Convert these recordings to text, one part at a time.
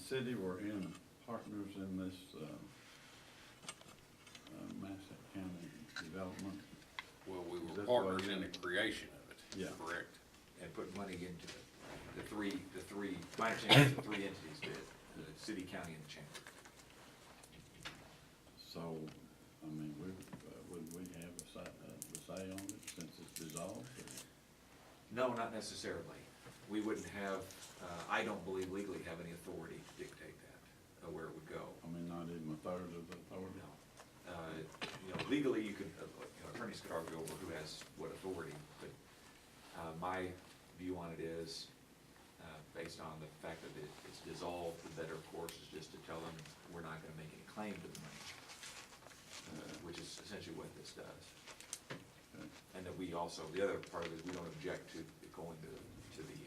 city were in partners in this, Massac County development. Well, we Is were that partners why you- in the creation of it. Yeah. Correct. And put money into the three, my understanding is the three entities did, the city, county, and the chamber. So, I mean, would we have a say on it since it's dissolved? Or? No, not necessarily. We wouldn't have, I don't believe legally have any authority to dictate that, where it would go. I mean, not even a third of the authority? No. You know, legally, you could, attorneys could argue over who has what authority, but my view on it is, based on the fact that it's dissolved, the better course is just to tell them we're not gonna make any claim to the money, which is essentially what this does. Okay. And that we also, the other part of it is we don't object to it going to the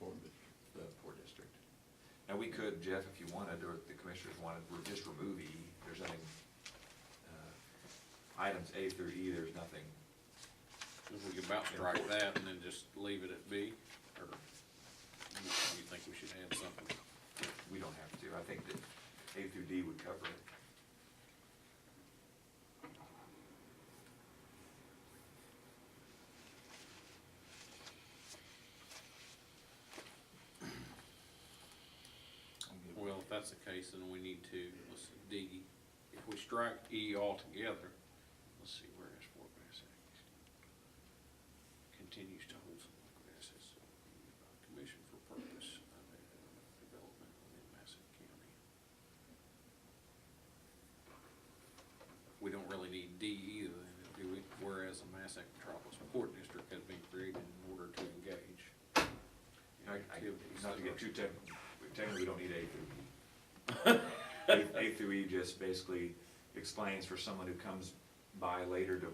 Board district. the Board district. Now, we could, Jeff, if you wanted, or if the commissioners wanted, just remove E. There's nothing, items A through E, there's nothing. If we could about strike that and then just leave it at B, or do you think we should add something? We don't have to. I think that A through D would cover it. Well, if that's the case, then we need to, let's see, D, if we strike E altogether, let's see, where is Fort Massac? Continues to hold some liquid assets, commission for purpose of development within Massac County. We don't really need D either, then, do we? Whereas the Massac Metropolis Port District has been created in order to engage in activities. Not to get too technically, we don't need A through E. A through E just basically explains for someone who comes by later to,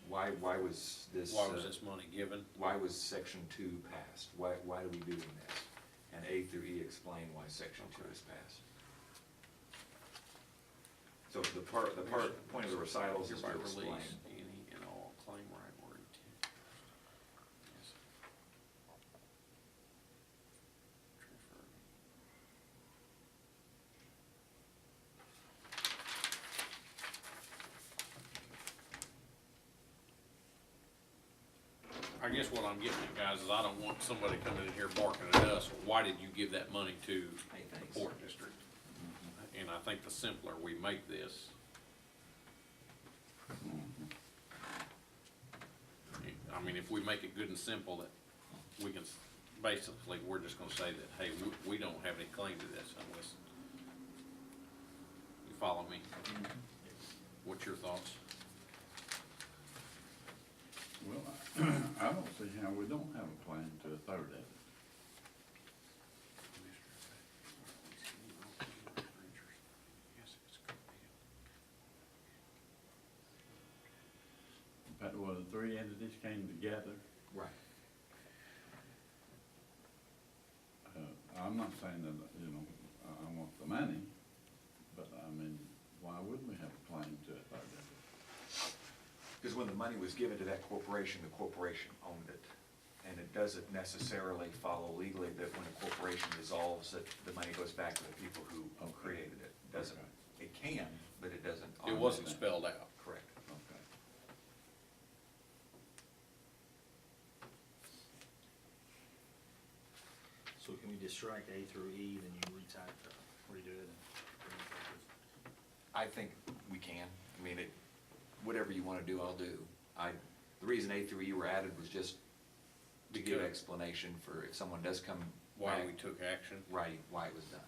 why was this? Why was this money given? Why was section 2 passed? Why are we doing this? And A through E explain why section 2 is passed. So the point of the recitals is to Hereby explain. release any and all claim right or intent. Yes. Transfer. I guess what I'm getting at, guys, is I don't want somebody coming in here barking at us, why did you give that money to Hey, the thanks. Port District? And I think the simpler we make this, I mean, if we make it good and simple, that we can, basically, we're just gonna say that, hey, we don't have any claim to this unless, you follow me? What's your thoughts? Well, I don't see how we don't have a plan to a third of it. But, well, the three entities came together. Right. I'm not saying that, you know, I want the money, but I mean, why wouldn't we have a claim to a third of it? Because when the money was given to that corporation, the corporation owned it. And it doesn't necessarily follow legally that when a corporation dissolves, that the money goes back to the people who created it. Doesn't, Okay. it can, but it doesn't. It wasn't spelled out. Correct. Okay. So can we just strike A through E, then you redo it? I think we can. I mean, whatever you want to do, I'll do. The reason A through E were added was just to give Because- explanation for if someone does come Why back, we took action? right, why it was done.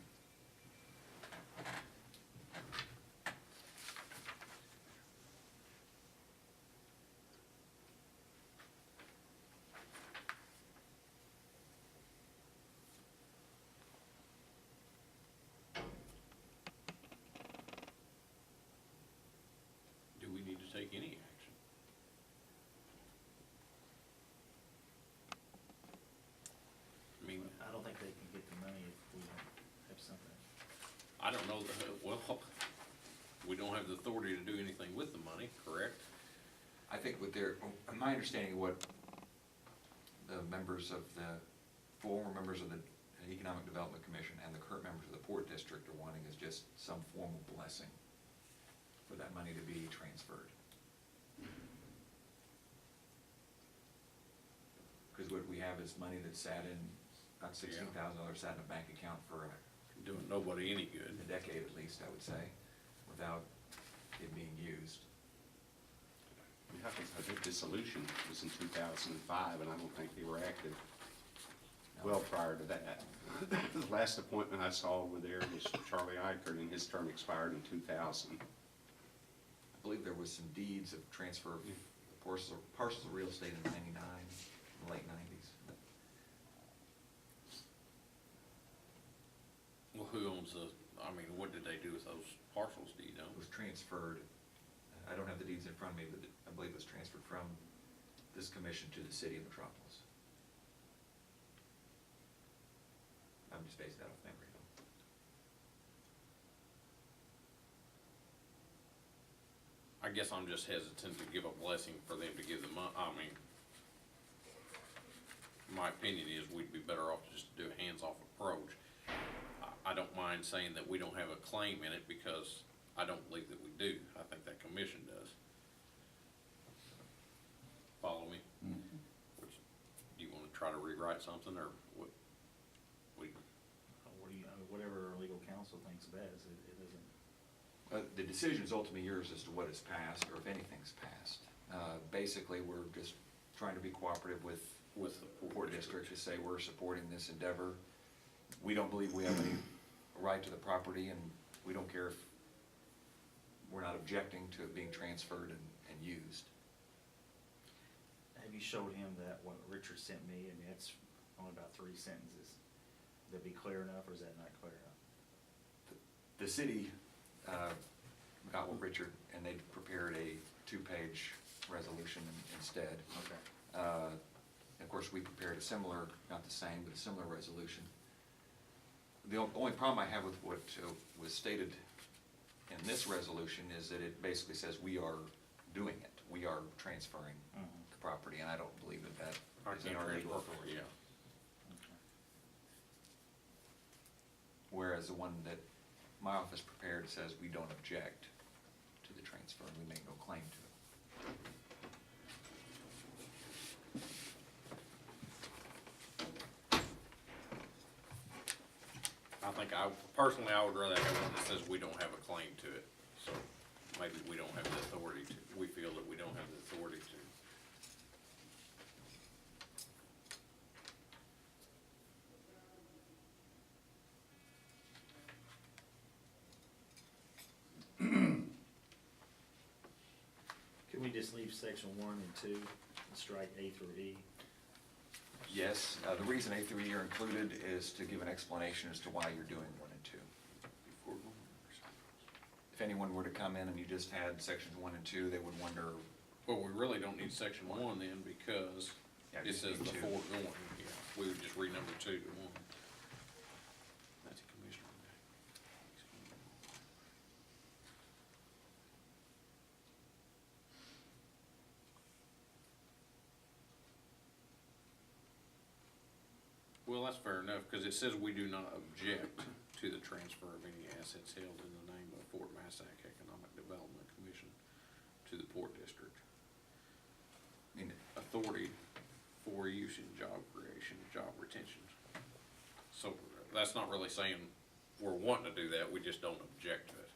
Do we need to take any action? I mean, I don't think they can get the money if we don't have something. I don't know, well, we don't have the authority to do anything with the money, correct? I think with my understanding of what the members of the, former members of the Economic Development Commission and the current members of the Port District are wanting is just some formal blessing for that money to be transferred. Because what we have is money that sat in, about $16,000 sat in a bank account for Doing nobody any good. a decade at least, I would say, without it being used. I think dissolution was in 2005, and I don't think they were active well prior to that. The last appointment I saw over there was Charlie Eichert, and his term expired in 2000. I believe there was some deeds of transfer of parcels of real estate in '99, in the late '90s. Well, who owns what did they do with those parcels, do you know? It was transferred, I don't have the deeds in front of me, but I believe it was transferred from this commission to the city of Metropolis. I'm just basing that off memory. I guess I'm just hesitant to give a blessing for them to give the money. My opinion is we'd be better off just to do a hands-off approach. I don't mind saying that we don't have a claim in it because I don't believe that we do. I think that commission does. Follow me? Mhm. Which, do you wanna try to rewrite something, or what? What do you, whatever our legal counsel thinks best, it doesn't. The decision is ultimately yours as to what is passed, or if anything's passed. Basically, we're just trying to be cooperative with the Port District to say we're supporting this endeavor. We don't believe we have any right to the property, and we don't care if we're not objecting to it being transferred and used. Have you showed him that what Richard sent me, I mean, that's only about 3 sentences. Would that be clear enough, or is that not clear enough? The city got with Richard, and they prepared a 2-page resolution instead. Okay. Of course, we prepared a similar, not the same, but a similar resolution. The only problem I have with what was stated in this resolution is that it basically says we are doing it. We are transferring the property, and I don't believe that is in our legal authority. Yeah. Okay. Whereas the one that my office prepared says we don't object to the transfer, and we make no claim to it. Personally, I would rather have one that says we don't have a claim to it. So maybe we don't have the authority to, we feel that we don't have the authority to. Can we just leave section 1 and 2 and strike A through E? Yes, the reason A through E are included is to give an explanation as to why you're doing 1 and 2. If anyone were to come in and you just had sections 1 and 2, they would wonder. Well, we really don't need section 1 then, because Yeah, it just says need the 2. foregoing, yeah, we would just renumber 2 to 1. That's a commissioner. Well, that's fair enough, because it says we do not object to the transfer of any assets held in the name of Fort Massac Economic Development Commission to the Port District. I mean, Authority for use in job creation, job retention. So that's not really saying we're wanting to do that, we just don't object to it.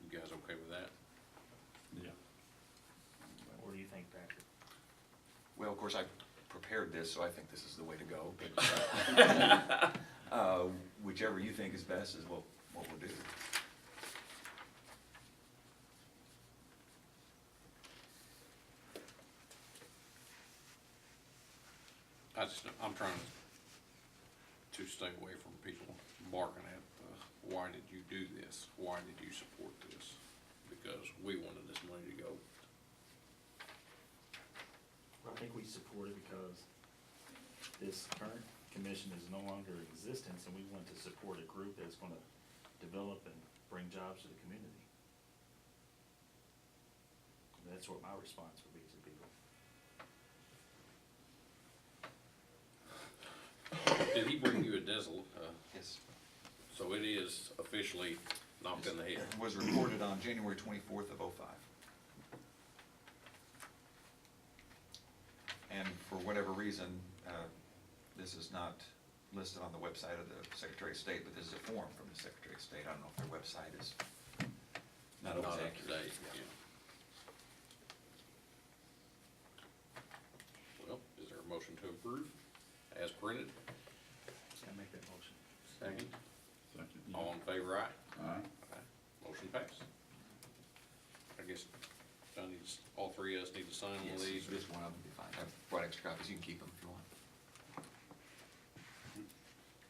You guys okay with that? Yeah. What do you think, Patrick? well, of course, I prepared this, so I think this is the way to go. But, whichever you think is best is what we'll do. I'm trying to stay away from people barking at, why did you do this? Why did you support this? Because we wanted this money to go. I think we support it because this current commission is no longer in existence, and we want to support a group that's gonna develop and bring jobs to the community. And that's what my response would be to people. is, Yes. so it is officially knocked in the head. It was recorded on January 24th of '05. And for whatever reason, this is not listed on the website of the Secretary of State, but this is a form from the Secretary of State. I don't know if their website is not always Not up to accurate. date, yeah. Well, is there a motion to approve as printed? Can I make that motion? Second. Second. All in favor, aye? Aye. Aye. Motion passed. I guess, I need, all three of us need to sign one Yes, of these. just one of them would be fine. I brought extra copies. You can keep them if you want.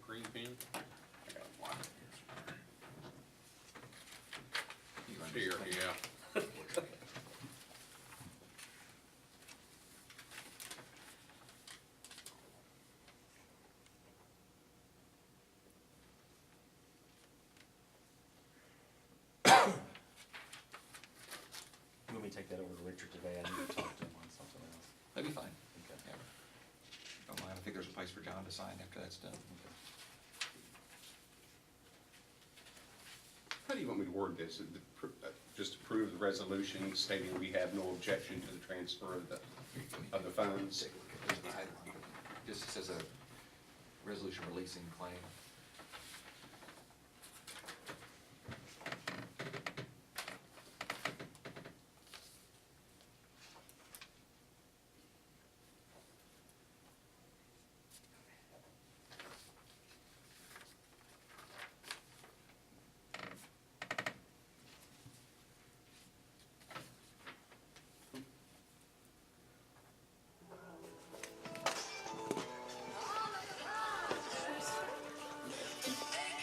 Green pen? I got a black. You want Here, just take- yeah. You want me to take that over to Richard today? I need to talk to him on something else. That'd be fine. Okay. Yeah. Don't mind. I think there's a place for John to sign after that's done. Okay. How do you want me to word this? Just approve the resolution stating we have no objection to the transfer of the funds? Take a look at the title on it. Just says a resolution releasing claim.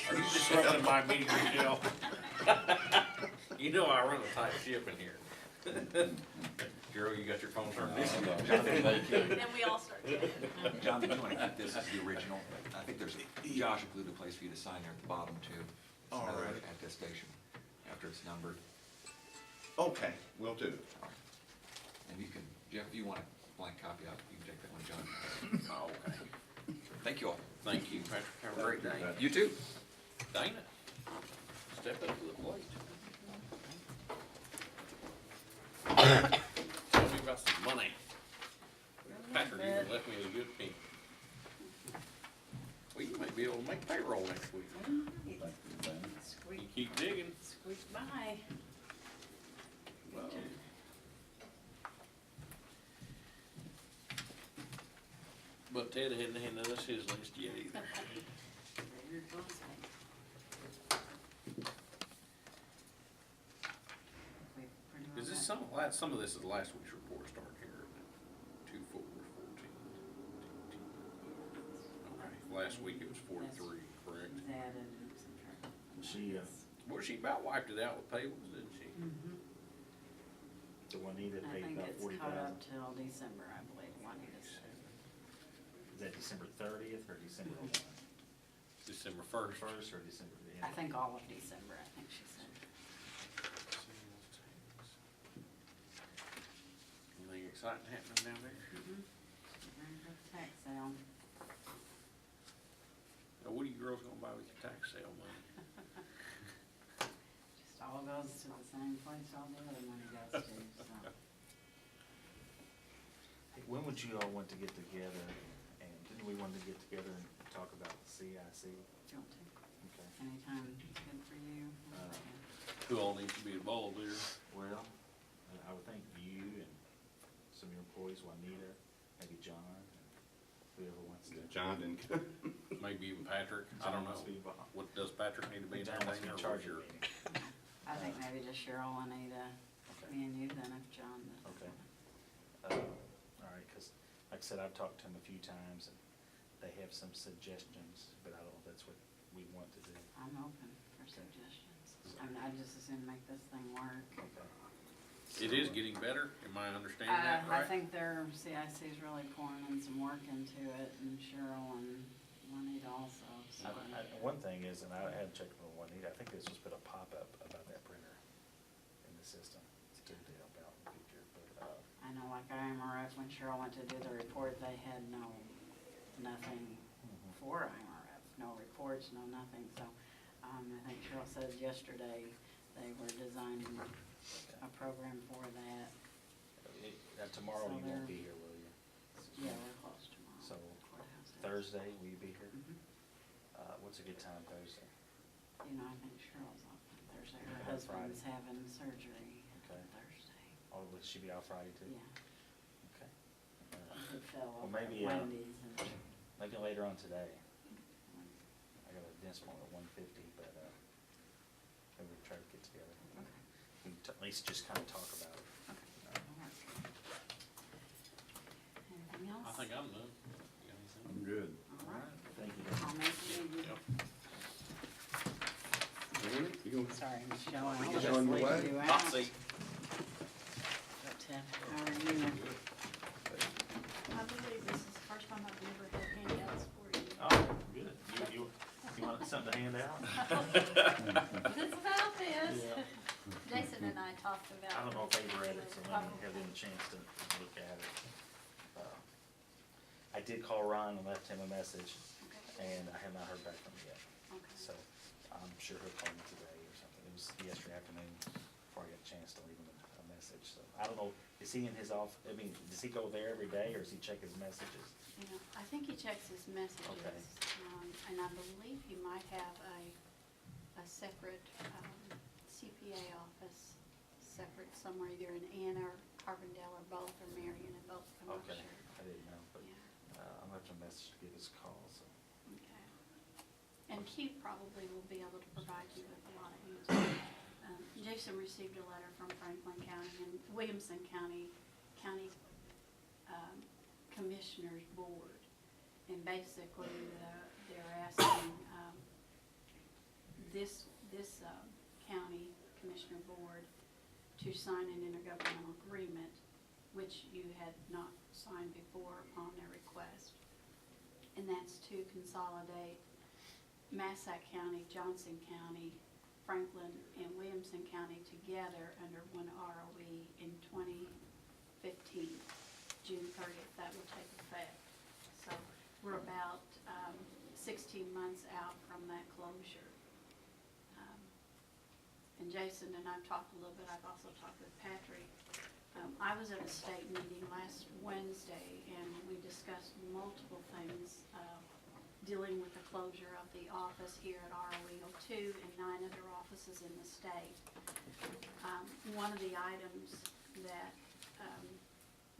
Are you disrupting my meeting, Michelle? You know I run a tight ship in here. Gerald, you got your phone turned on? John, Then we all start. John, do you want to keep this as the original? I think there's, Josh included a place for you to sign there at the bottom too. It's All another right. attestation after it's numbered. Okay, will do. All right. And you can, Jeff, if you want a blank copy of it, you can take that one, John. Oh, okay. Thank you all. Thank you, Patrick. Have a great day. You too. Dana, step up to the plate. Tell me about some money. Patrick even left me a good penny. Well, you may be able to make payroll next week. You Squeak, keep digging. squeak by. Well, but Ted hadn't handed us his list yet either. You're close. We pretty well Is this got- some of this is last week's report starting here, 2/4, 14. Okay, last week it was 43, correct? It's added and subtracted. She, Well, she about wiped it out with payables, didn't she? Mhm. the Juanita I paid think about it's 40,000. caught up till December, I believe, Juanita said. Is that December 30th or December 1? December 1st. First or December the end? I think all of December, I think she said. Anything exciting happening down there? Very good tax sale. Now, what are you girls gonna buy with your tax sale money? Just all goes to the same place all the other money goes to, so. Hey, when would you all want to get together, and didn't we want to get together and talk about the CIC? Do you want to? Okay. Anytime is good for you. Who all needs to be involved there? Well, I would think you and some of your employees, Juanita, maybe John, and whoever wants to. John didn't. Maybe even Patrick, I don't John wants to be know. involved. What, does Patrick need to be in John that wants to thing, be in or charge what's of your? the meeting. I think maybe just Cheryl, Anita, Okay. me and you, then if John does. Okay. All right, because like I said, I've talked to them a few times, and they have some suggestions, but I don't know if that's what we want to do. I'm open for suggestions. I mean, I just as soon make this thing work. Okay. It is getting better, am I understanding that I right? think their CIC's really pouring in some work into it, and Cheryl and Juanita also, so. One thing is, and I had checked with Juanita, I think they supposed to put a pop-up about that printer in the system. It's good to help out in the future, but, I know like IMRF, when Cheryl went to do the report, they had nothing for IMRF, no reports, no nothing, so, I think Cheryl said yesterday they were designing a program for that. Tomorrow So you won't they're- be here, will you? Yeah, we're closed tomorrow. So Courthouse is. Thursday, will you be here? Mhm. What's a good time Thursday? You know, I think Cheryl's off on Thursday. Her On husband's Friday. having surgery Okay. on Thursday. Or will she be out Friday too? Yeah. Okay. He fell Well, over at maybe, Wendy's and. Maybe later on today. I got a dentist appointment at 1:50, but, maybe we'll try to get together. Okay. We can at least just kind of talk about it. Okay. That'll work. Anything else? I think I'm done. You got anything? I'm good. All right. Thank you. I'll make you. Yep. You gonna- Sorry, Michelle, I'll You just showing the leave way? you out. Hot seat. But, how are you? I believe this is the first time I've ever had handouts for you. Oh, good. You want something to hand out? It's about this. Yeah. Jason and I talked about. I don't know if they've read it, so let me Probably. have them a chance to look at it. I did call Ron and left him a message, Okay. and I have not heard back from him yet. Okay. So I'm sure he'll call me today or something. It was yesterday afternoon before I got a chance to leave him a message. So I don't know, is he in his does he go there every day or does he check his messages? You know, I think he checks his messages, Okay. and I believe he might have a separate, CPA office, separate somewhere, either in Anna or Carbondale or both, or Marion and both, I'm not Okay, sure. I didn't know, but Yeah, I'm gonna have to message to give his a call, so. okay. And Keith probably will be able to provide you with a lot of answers. Jason received a letter from Franklin County and Williamson County Commissioners Board. And basically, they're asking, this county commissioner board to sign an intergovernmental agreement, which you had not signed before upon their request. And that's to consolidate Massac County, Johnson County, Franklin, and Williamson County together under one ROE in 2015, June 30th, that will take effect. So we're about 16 months out from that closure. And Jason and I've talked a little bit, I've also talked with Patrick. I was at a state meeting last Wednesday, and we discussed multiple things dealing with the closure of the office here at ROE 02 and 9 other offices in the state. One of the items that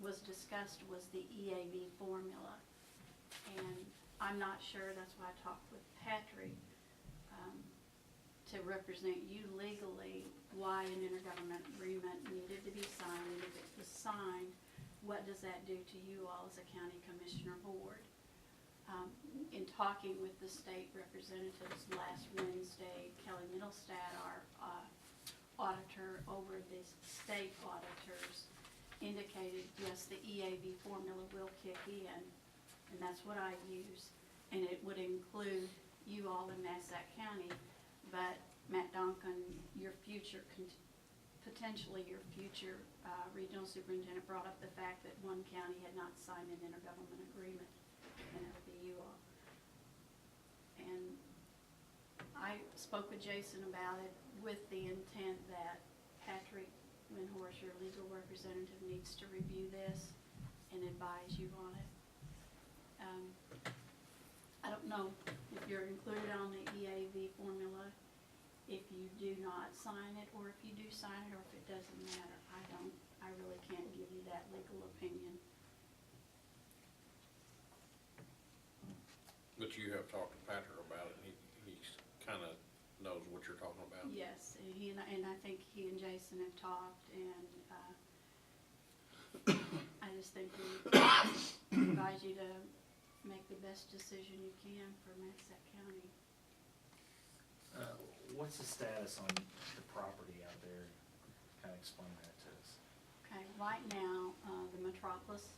was discussed was the EAV formula. And I'm not sure, that's why I talked with Patrick, to represent you legally, why an intergovernmental agreement needed to be signed, and if it was signed, what does that do to you all as a county commissioner board? In talking with the state representatives last Wednesday, Kelly Middlestad, our auditor over the state auditors, indicated, yes, the EAV formula will kick in, and that's what I use, and it would include you all in Massac County, but Matt Duncan, your future, potentially your future regional superintendent brought up the fact that one county had not signed an intergovernmental agreement, and it would be you all. And I spoke with Jason about it with the intent that Patrick Windhorse, your legal representative, needs to review this and advise you on it. I don't know if you're included on the EAV formula, if you do not sign it, or if you do sign it, or if it doesn't matter. I really can't give you that legal opinion. But you have talked to Patrick about it, and he's kinda knows what you're talking about. Yes, and I think he and Jason have talked, and I just think we advise you to make the best decision you can for Massac County. What's the status on the property out there? Kind of explain that to us. Okay, right now, the Metropolis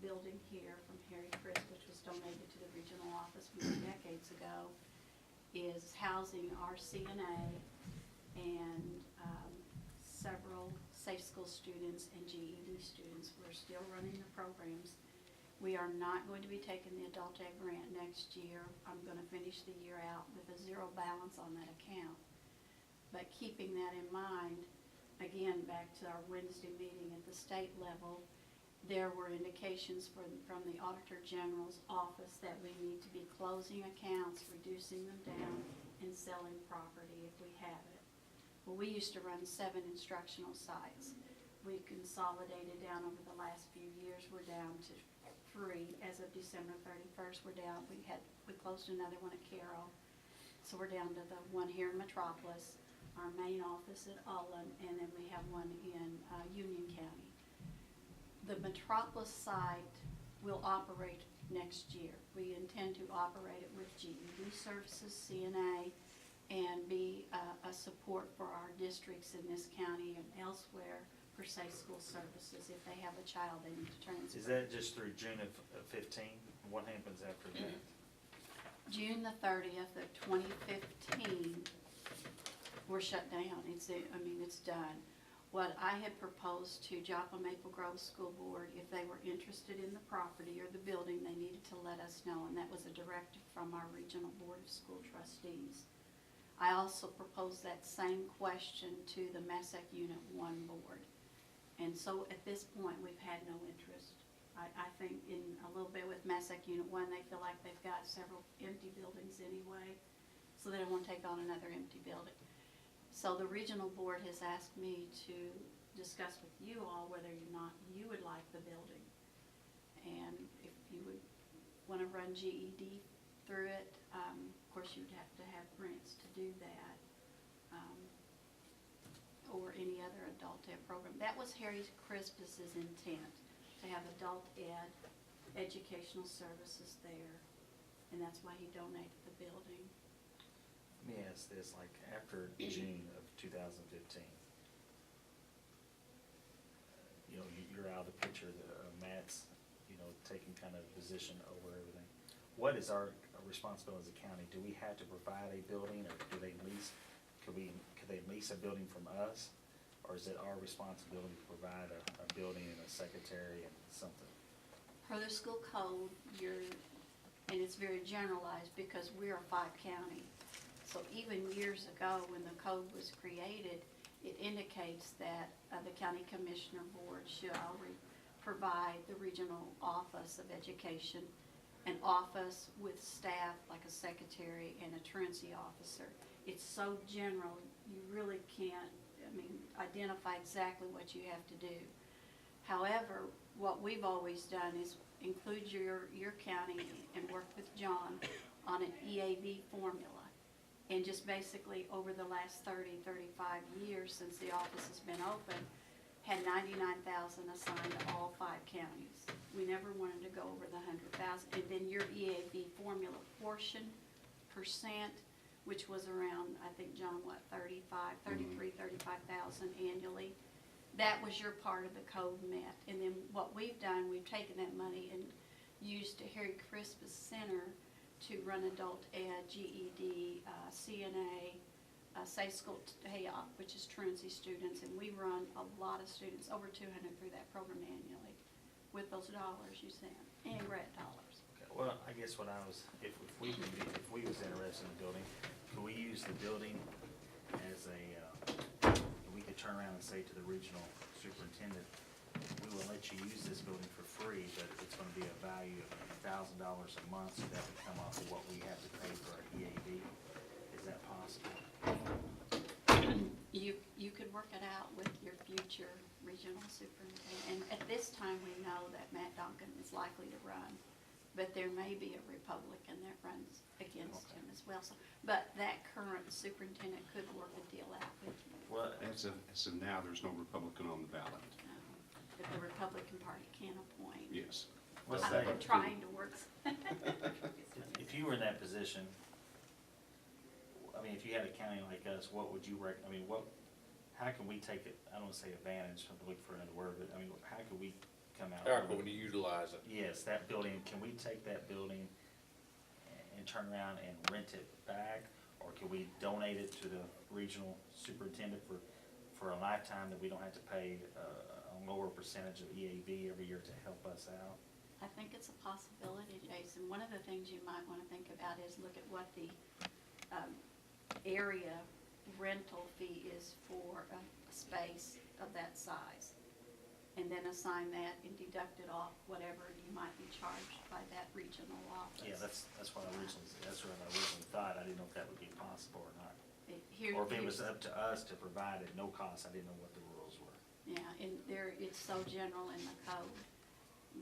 building here from Harry Chris, which was donated to the regional office many decades ago, is housing our CNA and several safe school students and GED students. We're still running the programs We are not going to be taking the adult ed grant next year. I'm gonna finish the year out with a zero balance on that account. But keeping that in mind, again, back to our Wednesday meeting at the state level, there were indications from the Auditor General's office that we need to be closing accounts, reducing them down, and selling property if we have it. Well, we used to run 7 instructional sites. We consolidated down over the last few years. We're down to 3. As of December 31st, we're down. We closed another one at Carroll. So we're down to the one here in Metropolis, our main office at Ullen, and then we have one in Union County. The Metropolis site will operate next year. We intend to operate it with GED services, CNA, and be a support for our districts in this county and elsewhere for safe school services. If they have a child they need to transfer. Is that just through June of 15? What happens after that? June the 30th of 2015, we're shut down. It's done. What I had proposed to Joplin Maple Grove School Board, if they were interested in the property or the building, they needed to let us know, and that was a directive from our Regional Board of School Trustees. I also proposed that same question to the Massac Unit 1 Board. And so at this point, we've had no interest. I think in a little bit with Massac Unit 1, they feel like they've got several empty buildings anyway, so they don't want to take on another empty building. So the Regional Board has asked me to discuss with you all whether or not you would like the building. And if you would want to run GED through it, of course you'd have to have grants to do that, or any other adult ed program. That was Harry Crispus's intent, to have adult ed educational services there, and that's why he donated the building. Let me ask this, like after June of 2015, you're out of the picture, Matt's, taking kind of position over everything. What is our responsibility as a county? Do we have to provide a building, or do they lease, could they lease a building from us? Or is it our responsibility to provide a building and a secretary and something? Per the school code, and it's very generalized because we're a 5-county. So even years ago, when the code was created, it indicates that the county commissioner board shall provide the regional office of education an office with staff like a secretary and a truancy officer. It's so general, you really can't, identify exactly what you have to do. However, what we've always done is include your county and work with John on an EAV formula. And just basically over the last 30, 35 years since the office has been open, had $99,000 assigned to all 5 counties. We never wanted to go over the $100,000. And then your EAV formula portion, percent, which was around, I think, John, what, 35,000 annually. That was your part of the code met. And then what we've done, we've taken that money and used Harry Crispus Center to run adult ed, GED, CNA, Safe School HAYOP, which is truancy students, and we run a lot of students, over 200 through that program annually, with those dollars you sent, and grant dollars. Okay, well, I guess what I was, if we was interested in the building, could we use the building as we could turn around and say to the regional superintendent, we will let you use this building for free, but it's gonna be a value of $1,000 a month, so that would come off of what we have to pay for our EAD. Is that possible? You could work it out with your future regional superintendent. And at this time, we know that Matt Duncan is likely to run, but there may be a Republican that runs against him as well. So, but that current superintendent could work a deal out with you. Well, As of now, there's no Republican on the ballot. If the Republican Party can appoint. Yes. let's I've say, been trying to work. if you were in that position, if you had a county like us, what would you how can we take it, I don't want to say advantage, I'm looking for another word, but how could we come out? How can we utilize it? Yes, that building, can we take that building and turn around and rent it back? Or can we donate it to the regional superintendent for a lifetime that we don't have to pay a lower percentage of EAV every year to help us out? I think it's a possibility, Jason. One of the things you might want to think about is look at what the area rental fee is for a space of that size. And then assign that and deduct it off whatever you might be charged by that regional office. Yeah, that's what I originally thought. I didn't know if that would be possible or not. Or if it was up to us to provide at no cost, I didn't know what the rules were. Yeah, and there, it's so general in the code.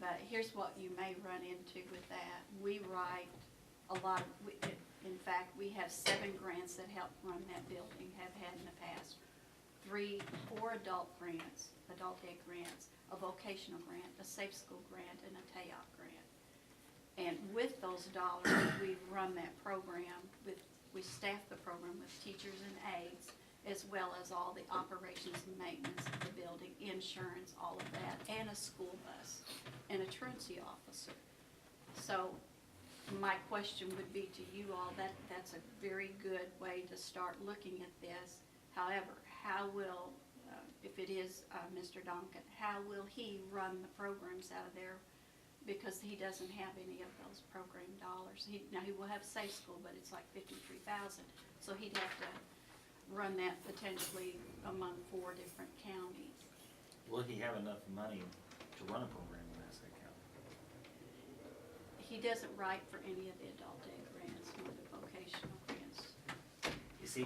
But here's what you may run into with that. We write a lot of, in fact, we have 7 grants that help run that building, have had in the past. 4 adult grants, adult ed grants, a vocational grant, a safe school grant, and a TAOP grant. And with those dollars, we run that program with, we staff the program with teachers and aides, as well as all the operations and maintenance of the building, insurance, all of that, and a school bus, and a truancy officer. So my question would be to you all, that's a very good way to start looking at this. However, how will, if it is Mr. Duncan, how will he run the programs out of there? Because he doesn't have any of those program dollars. Now, he will have Safe School, but it's like $53,000. So he'd have to run that potentially among 4 different counties. Will he have enough money to run a program in Massac County? He doesn't write for any of the adult ed grants, nor the vocational grants. Is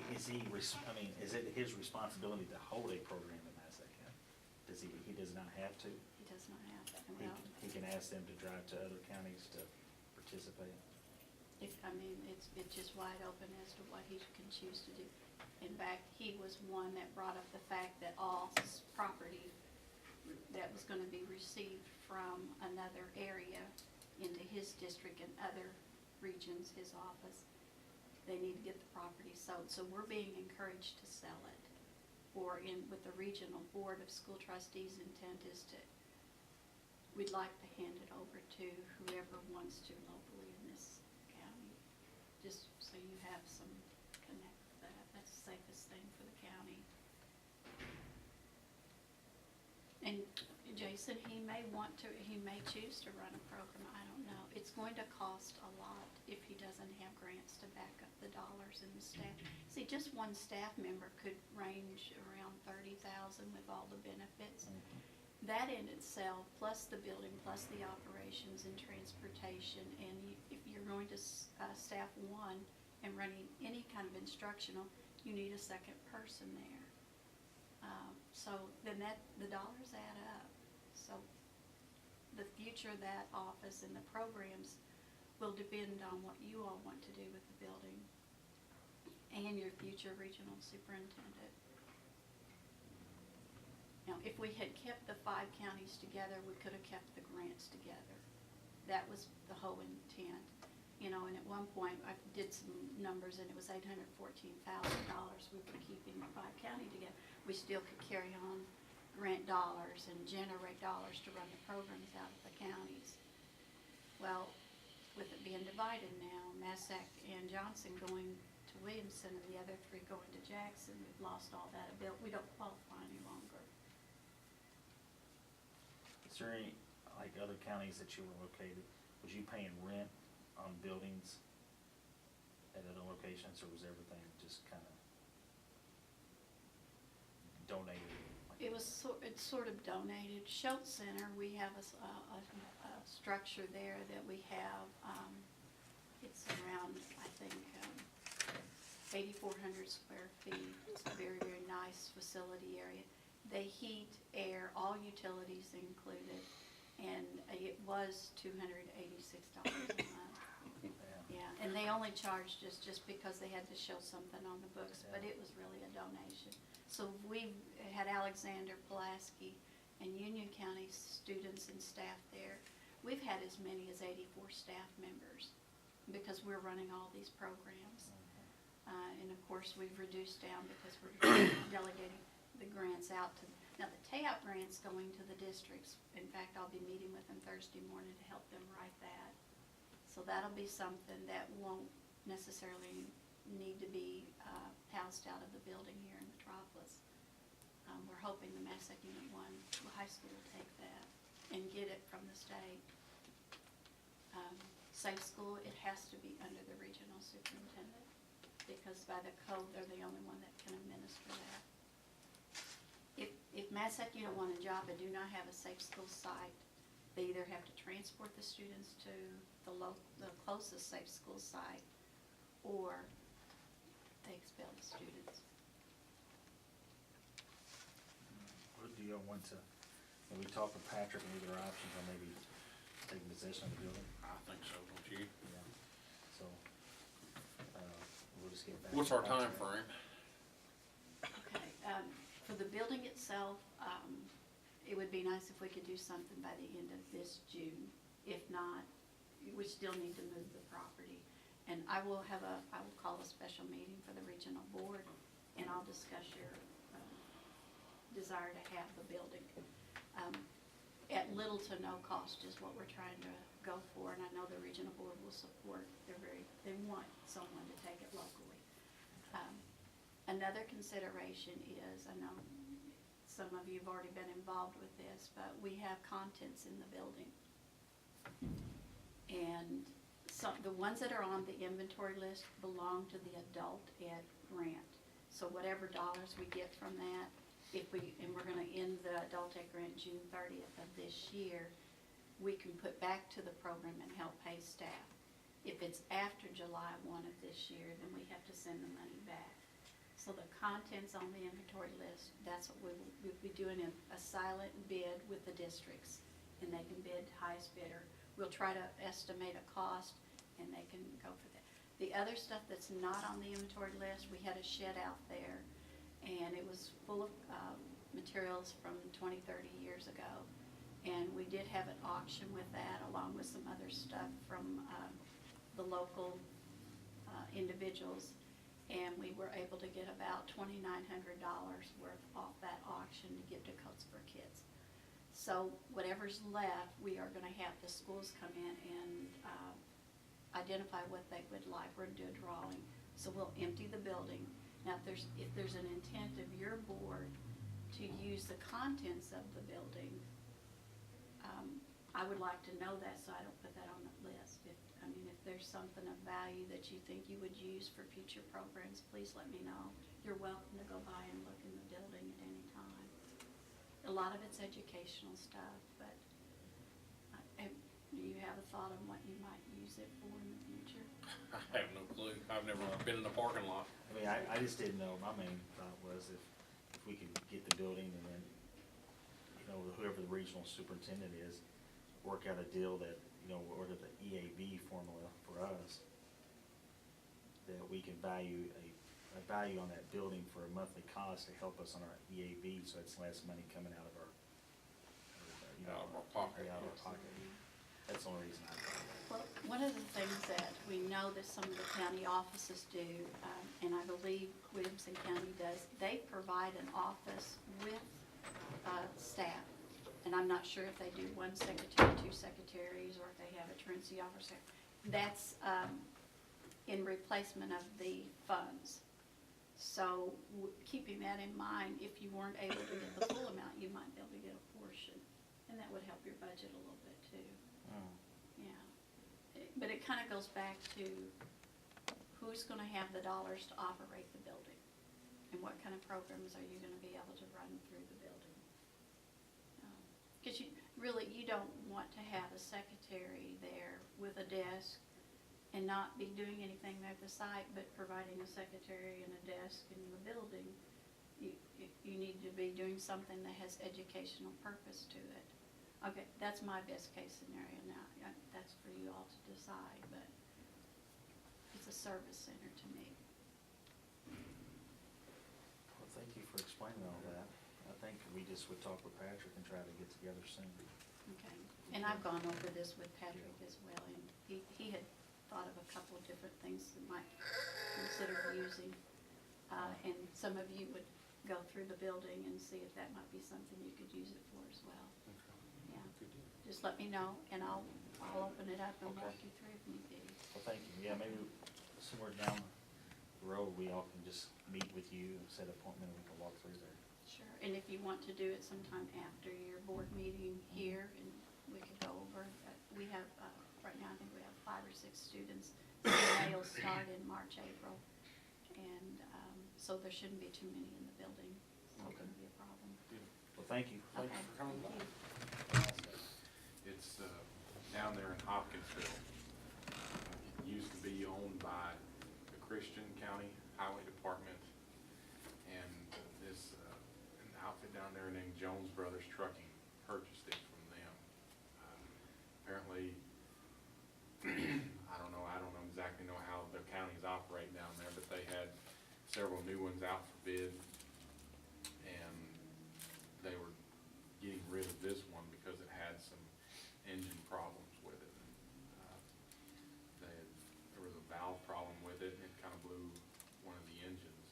it his responsibility to hold a program in Massac County? He does not have to? He does not have that. Well, He can ask them to drive to other counties to participate? it's just wide open as to what he can choose to do. In fact, he was one that brought up the fact that all property that was gonna be received from another area into his district and other regions, his office, they need to get the property sold. So we're being encouraged to sell it. Or with the regional board of school trustees' intent is to, we'd like to hand it over to whoever wants to locally in this county. Just so you have some connect with that. That's the safest thing for the county. And Jason, he may choose to run a program, I don't know. It's going to cost a lot if he doesn't have grants to back up the dollars and the staff. See, just one staff member could range around $30,000 with all the benefits. That in itself, plus the building, plus the operations and transportation, and if you're going to staff one and running any kind of instructional, you need a second person there. So then the dollars add up. So the future of that office and the programs will depend on what you all want to do with the building and your future regional superintendent. Now, if we had kept the 5 counties together, we could have kept the grants together. That was the whole intent. And at one point, I did some numbers, and it was $814,000 we were keeping the 5 county together. We still could carry on grant dollars and generate dollars to run the programs out of the counties. Well, with it being divided now, Massac and Johnson going to Williamson and the other 3 going to Jackson, we've lost all that ability. We don't qualify any longer. Is there any, like other counties that you were located, was you paying rent on buildings at other locations, or was everything just kind of donated? It's sort of donated. Schultz Center, we have a structure there that we have, it's around, I think, 8,400 square feet. It's a very, very nice facility area. They heat, air, all utilities included, and it was $286 a month. Yeah, and they only charged us just because they had to show something on the books, but it was really a donation. So we had Alexander, Pulaski, and Union County students and staff there. We've had as many as 84 staff members because we're running all these programs. And of course, we've reduced down because we're delegating the grants out to, now the TAOP grant's going to the districts. In fact, I'll be meeting with them Thursday morning to help them write that. So that'll be something that won't necessarily need to be housed out of the building here in Metropolis. We're hoping the Massac Unit 1 high school will take that and get it from the state. safe school, it has to be under the regional superintendent, because by the code, they're the only one that can administer that. If Massac, you don't want a job and do not have a safe school site, they either have to transport the students to the closest safe school site, or they expel the students. Or do you want to, when we talk with Patrick and look at our options on maybe taking possession of the building? I think so, don't you? Yeah. So, we'll just get back. What's to our Patrick. time frame? Okay, for the building itself, it would be nice if we could do something by the end of this June. If not, we still need to move the property. And I will call a special meeting for the regional board, and I'll discuss your desire to have the building. At little to no cost is what we're trying to go for, and I know the regional board will support. They want someone to take it locally. Another consideration is, I know some of you have already been involved with this, but we have contents in the building. And the ones that are on the inventory list belong to the adult ed grant. So whatever dollars we get from that, and we're gonna end the adult ed grant June 30th of this year, we can put back to the program and help pay staff. If it's after July 1 of this year, then we have to send the money back. So the contents on the inventory list, that's what we'll be doing, a silent bid with the districts, and they can bid highest bidder. We'll try to estimate a cost, and they can go for that. The other stuff that's not on the inventory list, we had a shed out there, and it was full of materials from 20, 30 years ago. And we did have an auction with that, along with some other stuff from the local individuals. And we were able to get about $2,900 worth off that auction to give to Coats for Kids. So whatever's left, we are gonna have the schools come in and identify what they would like. We're gonna do a drawing. So we'll empty the building. Now, if there's an intent of your board to use the contents of the building, I would like to know that, so I don't put that on the list. If there's something of value that you think you would use for future programs, please let me know. You're welcome to go by and look in the building at any time. A lot of it's educational stuff, but do you have a thought on what you might use it for in the future? I have no clue. I've never been in the parking lot. I mean, I just didn't know, my main thought was if we could get the building and then, whoever the regional superintendent is, work out a deal that, order the EAB formula for us, that we can value a value on that building for a monthly cost to help us on our EAB, so it's less money coming out of our, Out of our pocket. Out of our pocket. That's the only reason I thought that. Well, one of the things that we know that some of the county offices do, and I believe Williamson County does, they provide an office with staff. And I'm not sure if they do 1 secretary, 2 secretaries, or if they have a truancy officer. That's in replacement of the funds. So keeping that in mind, if you weren't able to get the full amount, you might be able to get a portion. And that would help your budget a little bit too. Yeah. But it kind of goes back to who's going to have the dollars to operate the building? And what kind of programs are you going to be able to run through the building? Because you don't want to have a secretary there with a desk and not be doing anything there at the site, but providing a secretary and a desk in the building. You need to be doing something that has educational purpose to it. Okay, that's my best case scenario now. That's for you all to decide, but it's a service center to me. Well, thank you for explaining all that. I think we just would talk with Patrick and try to get together soon. Okay, and I've gone over this with Patrick as well, and he had thought of a couple of different things that might consider using. And some of you would go through the building and see if that might be something you could use it for as well. Yeah, just let me know, and I'll open it up and walk you through if need be. Well, thank you. Yeah, maybe somewhere down the road, we all can just meet with you and set an appointment and we can walk through there. Sure, and if you want to do it sometime after your board meeting here, and we could go over, we have right now, I think we have 5 or 6 students. So they'll start in March, April, and, so there shouldn't be too many in the building. So it wouldn't be a problem. Well, thank you. Okay, Thanks for coming thank by. you. It's down there in Hopkinsville. It used to be owned by the Christian County Highway Department, and this an outfit down there named Jones Brothers Trucking purchased it from them. Apparently, I don't know exactly how the counties operate down there, but they had several new ones out for bid, and they were getting rid of this one because it had some engine problems with it. There was a valve problem with it, and it kind of blew one of the engines,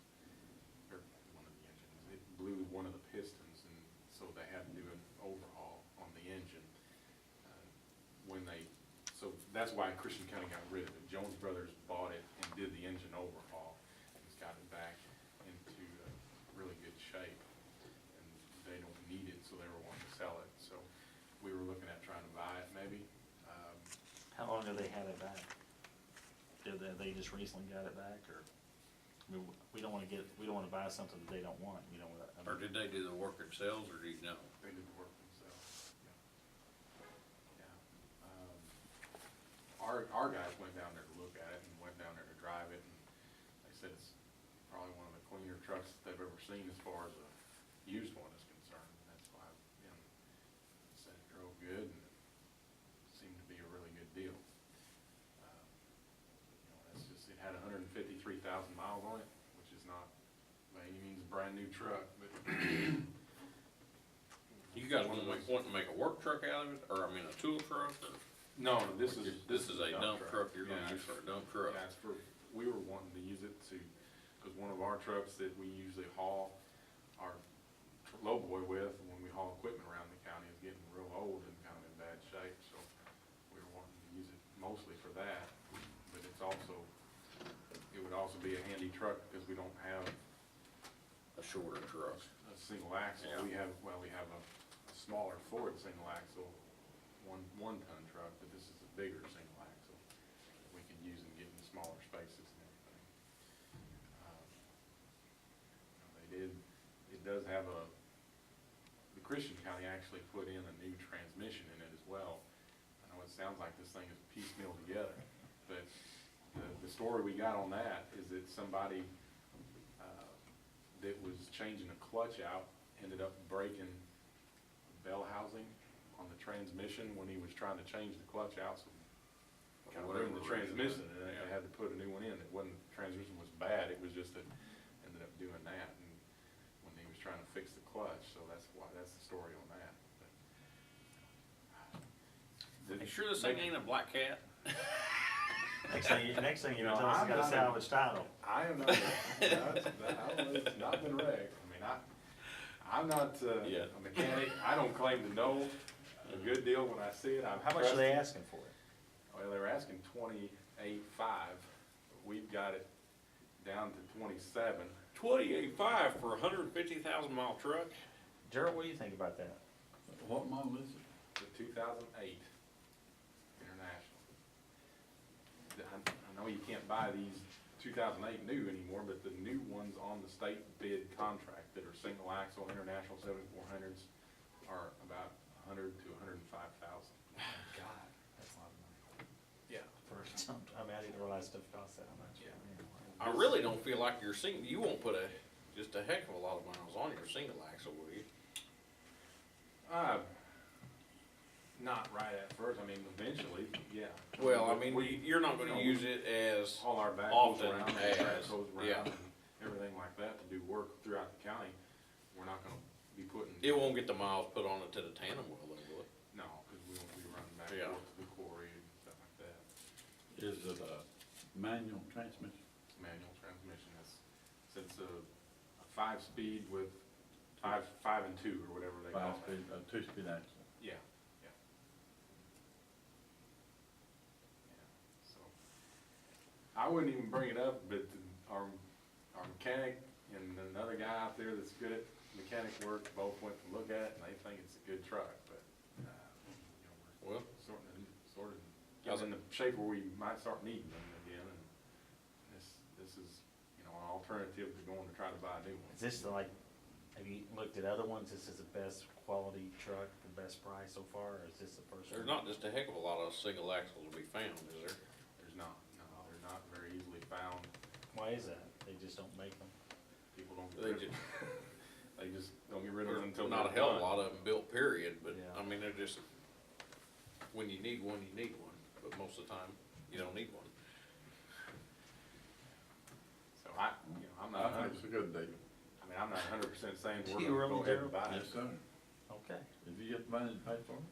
it blew one of the pistons, and so they had to do an overhaul on the engine. So that's why Christian County got rid of it. Jones Brothers bought it and did the engine overhaul, and it's got it back into really good shape. And they don't need it, so they were wanting to sell it. So we were looking at trying to buy it maybe. How long have they had it back? Did they just recently got it back, or, I mean, we don't wanna buy something that they don't want, you know, I Or mean, did they do the work themselves, or do you know? They did the work themselves, yeah. Our guys went down there to look at it and went down there to drive it, and they said it's probably one of the cleaner trucks that they've ever seen as far as a used one is concerned. That's why, said it drove good and it seemed to be a really good deal. It's just, it had 153,000 miles on it, which is not by any means a brand new truck, but You guys wanting to make a work truck out of it, or, I mean, a tool truck, or? no, this is a dump truck you're gonna Yeah, use for a dump truck? Yeah, we were wanting to use it because one of our trucks that we usually haul our lowboy with, when we haul equipment around the county, is getting real old and kind of in bad shape, so we were wanting to use it mostly for that. But it would also be a handy truck because we don't have A shorter truck. a single axle. Yeah. We have a smaller Ford single axle, one-ton truck, but this is a bigger single axle that we can use and get in smaller spaces and everything. It does have the Christian County actually put in a new transmission in it as well. I know it sounds like this thing is piecemeal together, but the story we got on that is that somebody that was changing a clutch out ended up breaking bell housing on the transmission when he was trying to change the clutch out, so kind of ruined the transmission, and they had to put a new one in. It wasn't, transmission was bad, it was just that ended up doing that, and when he was trying to fix the clutch, so that's the story on that. You sure this thing ain't a black cat? next thing you know, No, tell us I'm it's got a not- salvage title. I am not, I don't know, it's not been wrecked. I mean, I'm not Yeah. a mechanic. I don't claim to know a good deal when I see it. How much are they asking for it? Well, they were asking 28.5. We've got it down to 27. 28.5 for a 150,000-mile truck? Gerald, what do you think about that? What model is it? The 2008 International. I know you can't buy these 2008 new anymore, but the new ones on the state bid contract that are single axle International 7400s are about 100 to 105,000. God, that's a lot of money. Yeah. I mean, I didn't realize stuff cost that much. Yeah. I really don't feel like you won't put just a heck of a lot of miles on your single axle, will you? Not right at first. I mean, eventually, yeah. Well, I mean, We- you're not you gonna know, use it as, All our backhoes often around, and as, backhoes yeah. around, and everything like that to do work throughout the county. We're not gonna be putting. it won't get the miles put on it to the tandem wheel, though, will it? No, because we won't be running back Yeah. and forth to the quarry and stuff like that. Is it a manual transmission? Manual transmission, it's a 5-speed with five and 2 or whatever they call it. 5-speed, 2-speed axle? Yeah, yeah. Yeah, so, I wouldn't even bring it up, but our mechanic and another guy out there that's good at mechanic work both went to look at it, and they think it's a good truck, but, Well, sort of get in the shape where we might start needing them again, and this is, you know, an alternative to going to try to buy a new one. Is this like, have you looked at other ones? This is the best quality truck, the best price so far, or is this the first one? There's not just a heck of a lot of single axles to be found, is there? There's not, no, they're not very easily found. Why is that? They just don't make them? People don't They get rid of just, them. They just don't get rid of them until not a they're hell of a done. lot of them built, period, but, Yeah. I mean, they're just, when you need one, you need one, but most of the time, you don't need one. So you know, I'm not I think it's a good deal. I mean, I'm not 100% saying Do we're you gonna really, go ahead and Gerald? buy it. Yes, sir. Okay. If you get the money to pay for it.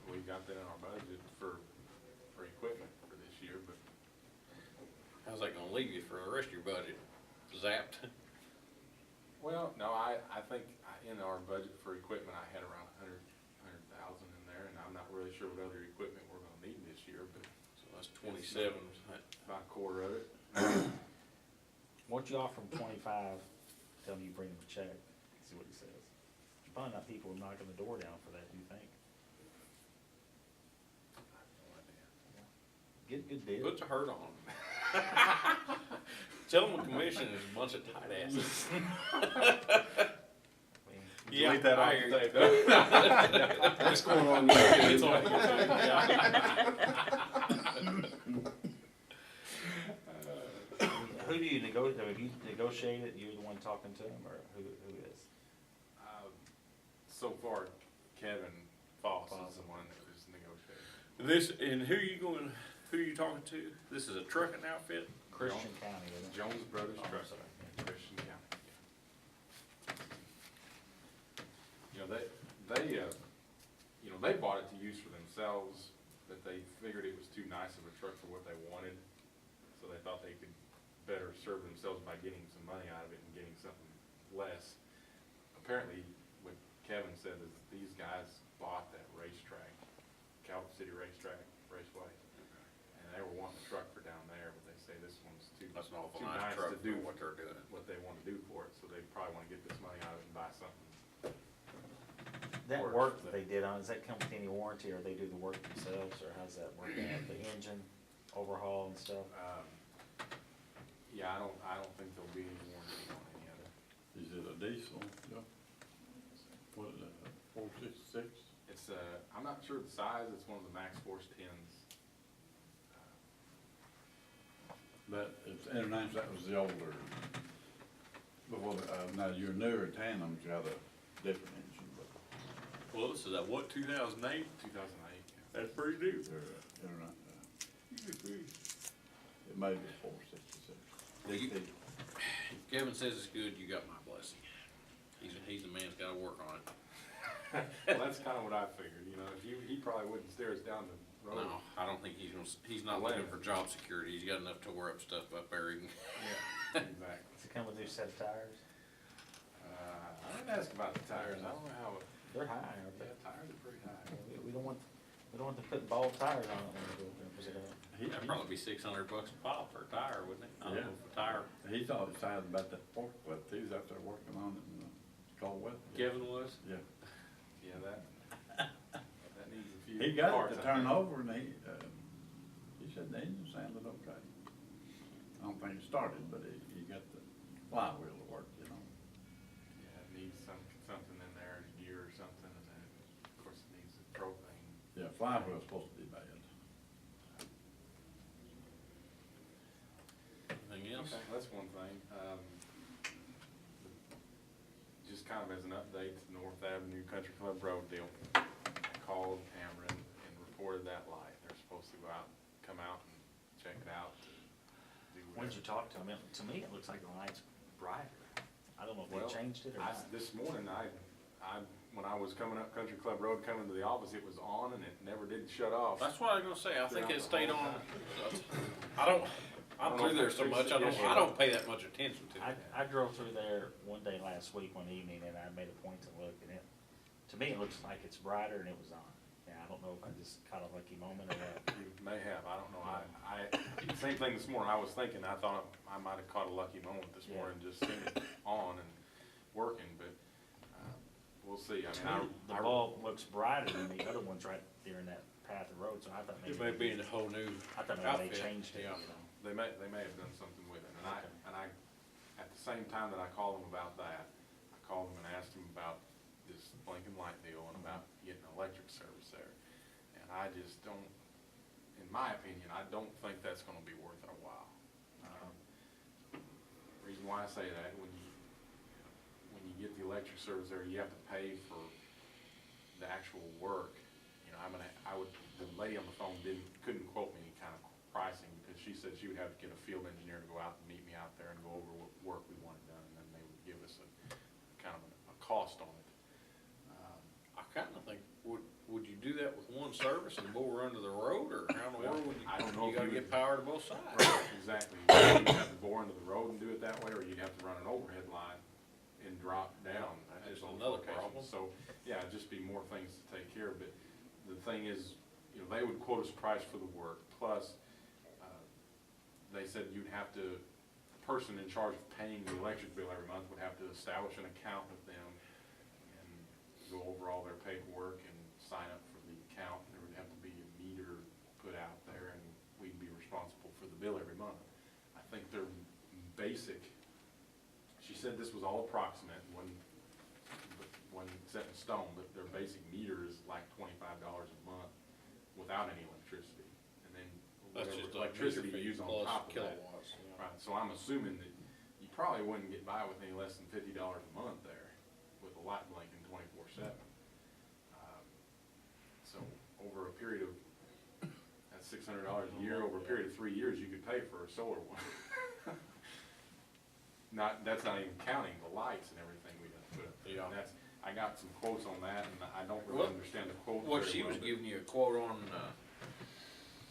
We got that in our budget for equipment for this year, but How's that gonna leave you for the rest of your budget? Zapped? well, no, I think in our budget for equipment, I had around 100,000 in there, and I'm not really sure what other equipment we're gonna need this year, but So that's 27. about a quarter of it. Once you offer him 25, tell him you bring him a check, see what he says. Probably not people knocking the door down for that, do you think? Get a good deal. Puts a hurt on them. Tell them the commission is a bunch of tight asses. Yeah, Delete that I off hear the you. tape. What's going on? It's on YouTube, Who do you negotiate, have you negotiated, you're the one talking to him, or who is? So far, Kevin Foss is the one that was negotiating. This, and who you talking to? This is a trucking outfit? Christian County, isn't it? Jones Brothers Oh, I'm Truck, sorry. Christian County. You know, they bought it to use for themselves, but they figured it was too nice of a truck for what they wanted. So they thought they could better serve themselves by getting some money out of it and getting something less. Apparently, what Kevin said is these guys bought that racetrack, Calvert City Racetrack, Raceway. And they were wanting a truck for down there, but they say this one's too That's an awful too nice nice truck to do for what they're doing. what they want to do for it, so they probably want to get this money out of it and buy something. That Works, work but- that they did on, does that come with any warranty, or they do the work themselves, or how's that work out? The engine overhaul and stuff? Yeah, I don't think there'll be any warranty on any of it. Is it a diesel? Yeah. What is it, 466? It's, I'm not sure the size, it's one of the Max Force 10s. That, it's international, that was the older. Before, now your newer tandems got a different engine, but Well, this is that, what, 2008? 2008. That's pretty new. they're, it may be 466. Kevin says it's good, you got my blessing. He's the man that's gotta work on it. Well, that's kind of what I figured, you know, if he probably wouldn't stare us down the road. No, I don't think he's not looking for job security, he's got enough to wear up stuff up there, he can. Yeah, exactly. Does it come with a new set of tires? I didn't ask about the tires, I don't know how, They're high, aren't they? yeah, tires are pretty high. We don't want to put bald tires on it when we go up there and pick it up. That'd probably be $600 a pop for a tire, wouldn't it? I don't Yeah. know if a tire. He thought excited about that forklift, he was out there working on it in the cold weather. Kevin was? Yeah. Yeah, that needs a few He got parts, it to I turn think. over and he said the engine sounded okay. I don't think it started, but he got the flywheel to work, you know. Yeah, it needs something in there, gear or something, and then, of course, it needs a propane. Yeah, flywheel's supposed to be bad. Anything else? Okay, that's one thing. Just kind of as an update, the North Avenue Country Club Road deal. I called Cameron and reported that light. They're supposed to go out, come out and check it out. Do When did you whatever. talk to them? To me, it looks like the light's brighter. I don't know if Well, they changed it or not. This morning, when I was coming up Country Club Road, coming to the office, it was on and it never did shut off. That's what I was gonna say, I think Yeah. it stayed on. I'm through there so much, I don't pay that much attention to it. I drove through there one day last week, one evening, and I made a point to look, and to me, it looks like it's brighter and it was on. Yeah, I don't know if I just caught a lucky moment or what. You may have, I don't know. Same thing this morning, I was thinking, I thought I might have caught a lucky moment this Yeah. morning, just seen it on and working, but, we'll see. I To mean, me, the bulb looks brighter than the other ones right there in that path of road, so I thought maybe. It may be in a whole new I thought maybe outfit. they changed it, Yeah. you know. They may have done something with it, Okay. and I, at the same time that I called them about that, I called them and asked them about this blinking light deal and about getting electric service there. And I just don't, in my opinion, I don't think that's gonna be worth our while. Reason why I say that, when you get the electric service there, you have to pay for the actual work. You know, the lady on the phone couldn't quote me any kind of pricing, because she said she would have to get a field engineer to go out and meet me out there and go over what work we wanted done, and then they would give us a kind of a cost on it. I kinda think, would you do that with one service and bore under the road, or how in the world would you? I don't know You if gotta you get would- power to both sides. Right, exactly. You'd have to bore into the road and do it that way, or you'd have to run an overhead line and drop down. at That's those another locations. problem. So, yeah, it'd just be more things to take care of, but the thing is, you know, they would quote us a price for the work, plus, they said you'd have to, the person in charge of paying the electric bill every month would have to establish an account with them and go over all their paperwork and sign up for the account. There would have to be a meter put out there, and we'd be responsible for the bill every month. I think their basic, she said this was all approximate, wasn't set in stone, but their basic meter is like $25 a month without any electricity. And then That's whatever just like electricity meter you use fee on plus top of that. kilowatts. Yeah. Right, so I'm assuming that you probably wouldn't get by with any less than $50 a month there with a light blinking 24/7. So over a period of, that's $600 a year, over a period of 3 years, you could pay for a solar one. That's not even counting the lights and everything we'd have to put up there. Yeah. And that's, I got some quotes on that, and I don't Well, really understand the quote What very she well, was but- giving you a quote on,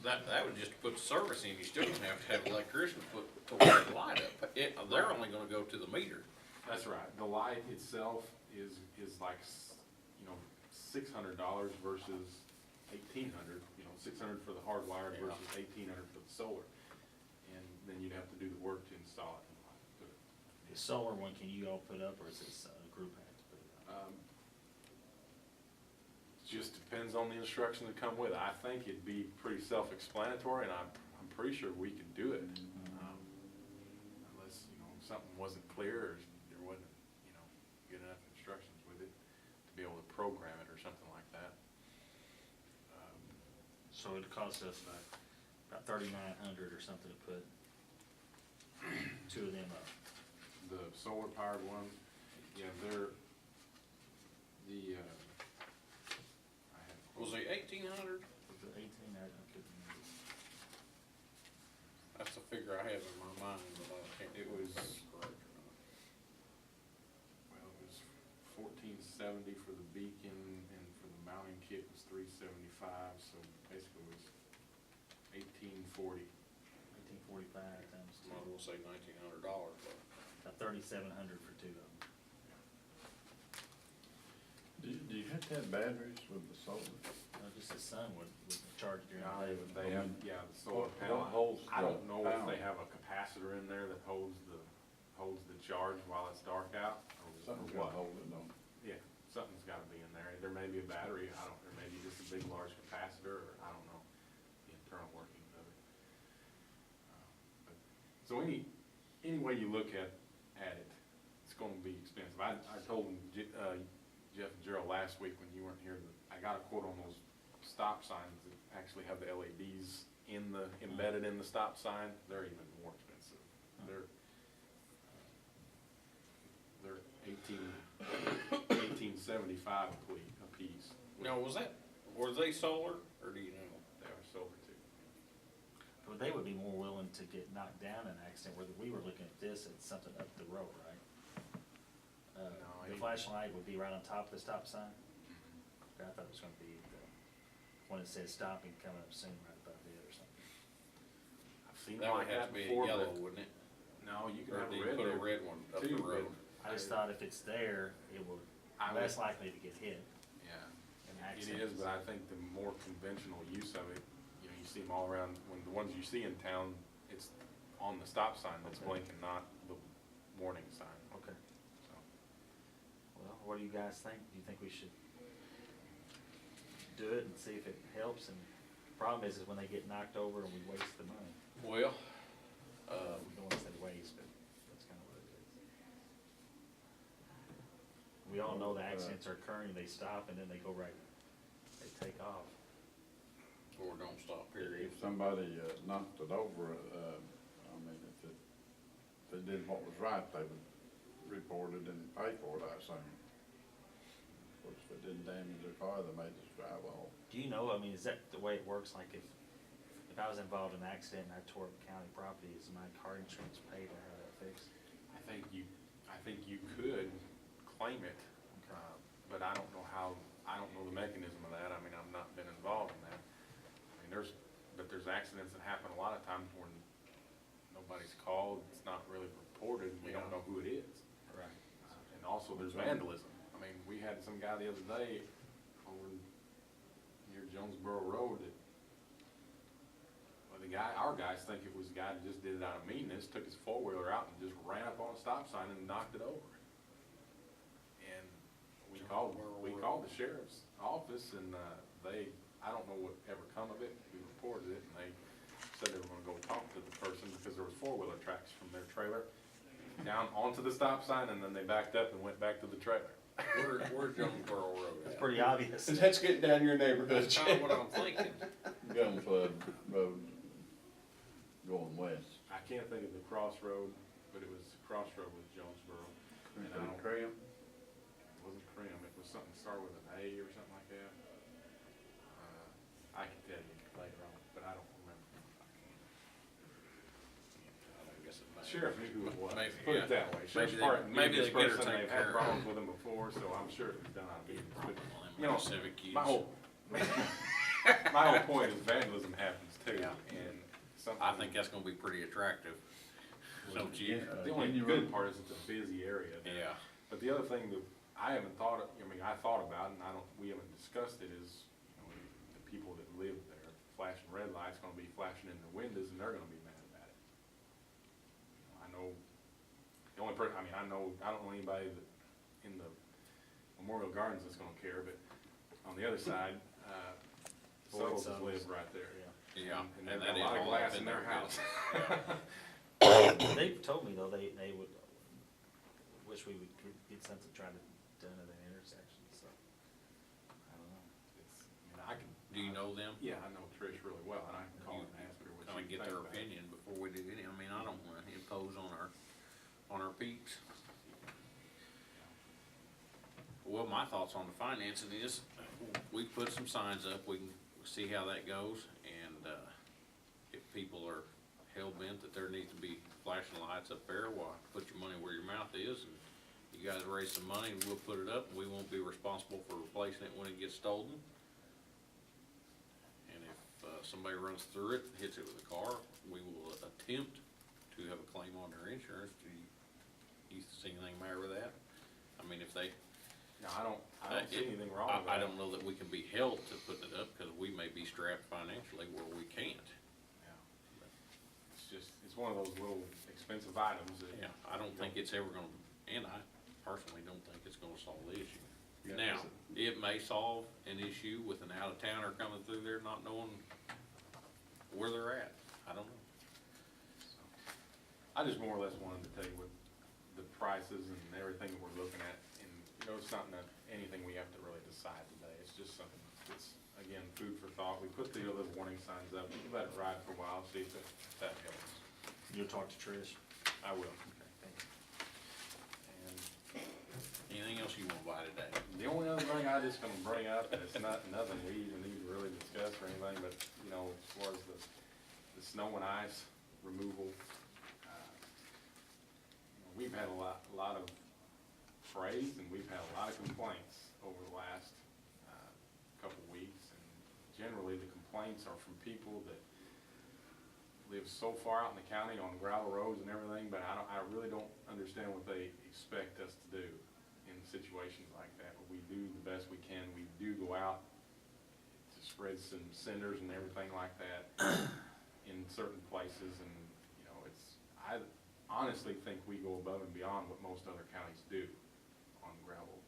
that would just put the service in, you still don't have to have an electrician to put the light up. They're only gonna go to the meter. That's right. The light itself is like, $600 versus $1,800, 600 for the hardwired Yeah. versus $1,800 for the solar. And then you'd have to do the work to install it. The solar one, can you all put up, or is this a group have to put it up? Just depends on the instructions that come with it. I think it'd be pretty self-explanatory, and I'm pretty sure we could do it. Unless, something wasn't clear, or there wasn't, good enough instructions with it to be able to program it or something like that. So it'd cost us about $3,900 or something to put two of them up. The solar powered ones, yeah, they're, I had a Was quote. it 1,800? Was it 18? I couldn't remember. That's the figure I have in my mind, but I can't. It was- correct or not. Well, it was $1,470 for the beacon, and for the mounting kit was $375, so basically it was $1,840. 1845 times two. Might as well say $1,900, but. About 3,700 for two of them. Do you have to have batteries with the solar? Just the sun would charge during Now, the day. they have, yeah, the solar What panel. holds I don't the know if power? they have a capacitor in there that holds the charge while it's dark out. Something's got to hold it, don't it? Yeah, something's gotta be in there. There may be a battery, there may be just a big, large capacitor, or I don't know the internal workings of it. So any way you look at it, it's gonna be expensive. I told Jeff and Gerald last week when you weren't here, that I got a quote on those stop signs that actually have the LEDs embedded in the stop sign. They're even more expensive. They're $1,875 a piece. Now, were they solar, or do you know? They are solar too. But they would be more willing to get knocked down in an accident, where we were looking at this, it's something up the road, right? No, The flashlight would be right on top of the stop sign? I thought it was gonna be the one that says stopping coming up soon, right above it or something. I've seen That one would like have that to be before, yellow, but wouldn't it? no, you can Or have do a you red put a there red one up the too, road? I just thought if it's there, it would, I less would- likely to get hit Yeah, in it accidents. is, but I think the more conventional use of it, you see them all around, when the ones you see in town, it's on the stop sign that's Okay. blinking, not the warning sign, Okay, so. well, what do you guys think? Do you think we should do it and see if it helps, and the problem is when they get knocked over and we waste the money. Well, We don't wanna say waste, but that's kinda what it is. We all know the accidents are occurring, they stop and then they go right, they take off. or don't stop, period. If somebody knocked it over, I mean, if they did what was right, they would report it and pay for it, I assume. Of course, if it didn't damage their car, they may just drive off. Do you know, I mean, is that the way it works, like if I was involved in an accident and I tore up county property, is my car insurance paid or how that fixed? I think you could claim it, but I don't know the mechanism of that. I mean, I've not been involved in that. I mean, there's accidents that happen a lot of times when nobody's called, it's not really reported, we don't know who it is. Right. And also there's vandalism. I mean, we had some guy the other day over near Jonesboro Road that, well, our guys think it was a guy that just did it out of meanness, took his four-wheeler out and just ran up on a stop sign and knocked it over. And we called the sheriff's office and, I don't know what ever come of it, we reported it and they said they were gonna go talk to the person because there was four-wheeler tracks from their trailer down onto the stop sign and then they backed up and went back to the trailer. Where's Jonesboro Road at? It's pretty obvious. That's getting down your neighborhood. That's kinda what I'm thinking. Gun Club Road going west. I can't think of the crossroad, but it was crossroad with Jonesboro. And I don't, Cram? it wasn't Crim, it was something started with an A or something like that. I can tell you later on, but I don't remember. I guess it may. Sheriff knew who it was, Maybe, put it yeah. that way. Maybe Sheriff's they- Department maybe knew this they get her person, taken they've care had of. problems with him before, so I'm sure it was done out of meanness. But, you know, Civic use. my whole point is vandalism happens too, Yeah. and something. I think that's gonna be pretty attractive. Don't you? The only good part is it's a busy area there. Yeah. But the other thing that I haven't thought of, I mean, I thought about it, and we haven't discussed it, is, you know, the people that live there, flashing red lights, gonna be flashing in their windows, and they're gonna be mad about it. I know, the only person, I mean, I don't know anybody that, in the Memorial Gardens that's gonna care, but on the other side, Board Suttles Suttles. live right there. Yeah. And they've that got a is lot of all up glass in their house. They've told me though, they would, wish we would get something trying to done at an intersection, so, I don't know. It's, I mean, I can. Do you know them? Yeah, I know Trish really well, and I can call You her and ask her what Kinda she get thinks their about it. opinion before we do any, I mean, I don't wanna impose on our peeps. Well, my thoughts on the financing is, we put some signs up, we can see how that goes, and, if people are hell-bent that there needs to be flashing lights up there, well, put your money where your mouth is, and you guys raise some money, and we'll put it up, and we won't be responsible for replacing it when it gets stolen. And if, somebody runs through it, hits it with a car, we will attempt to have a claim on their insurance. Do you see anything matter with that? I mean, if they, No, I don't see anything wrong with that. I don't know that we can be held to putting it up, because we may be strapped financially where we can't. Yeah. It's just, it's one of those little expensive items that. Yeah, I don't think it's ever gonna, and I personally don't think it's gonna solve the issue. Yeah, Now, it may solve an issue with an out-of-towner coming through there not knowing where they're at. I don't know. I just more or less wanted to tell you what the prices and everything that we're looking at, and, you know, it's not anything we have to really decide today, it's just something, it's, again, food for thought. We put the other warning signs up, you let it ride for a while, see if that helps. You'll talk to Trish? I will. Thank you. And Anything else you want by today? the only other thing I just gonna bring up, and it's nothing we even need to really discuss or anything, but, you know, as far as the snow and ice removal, you know, we've had a lot of praise, and we've had a lot of complaints over the last, couple weeks, and generally the complaints are from people that live so far out in the county on gravel roads and everything, but I really don't understand what they expect us to do in situations like that. But we do the best we can. We do go out to spread some cinders and everything like that in certain places, and, you know, I honestly think we go above and beyond what most other counties do on gravel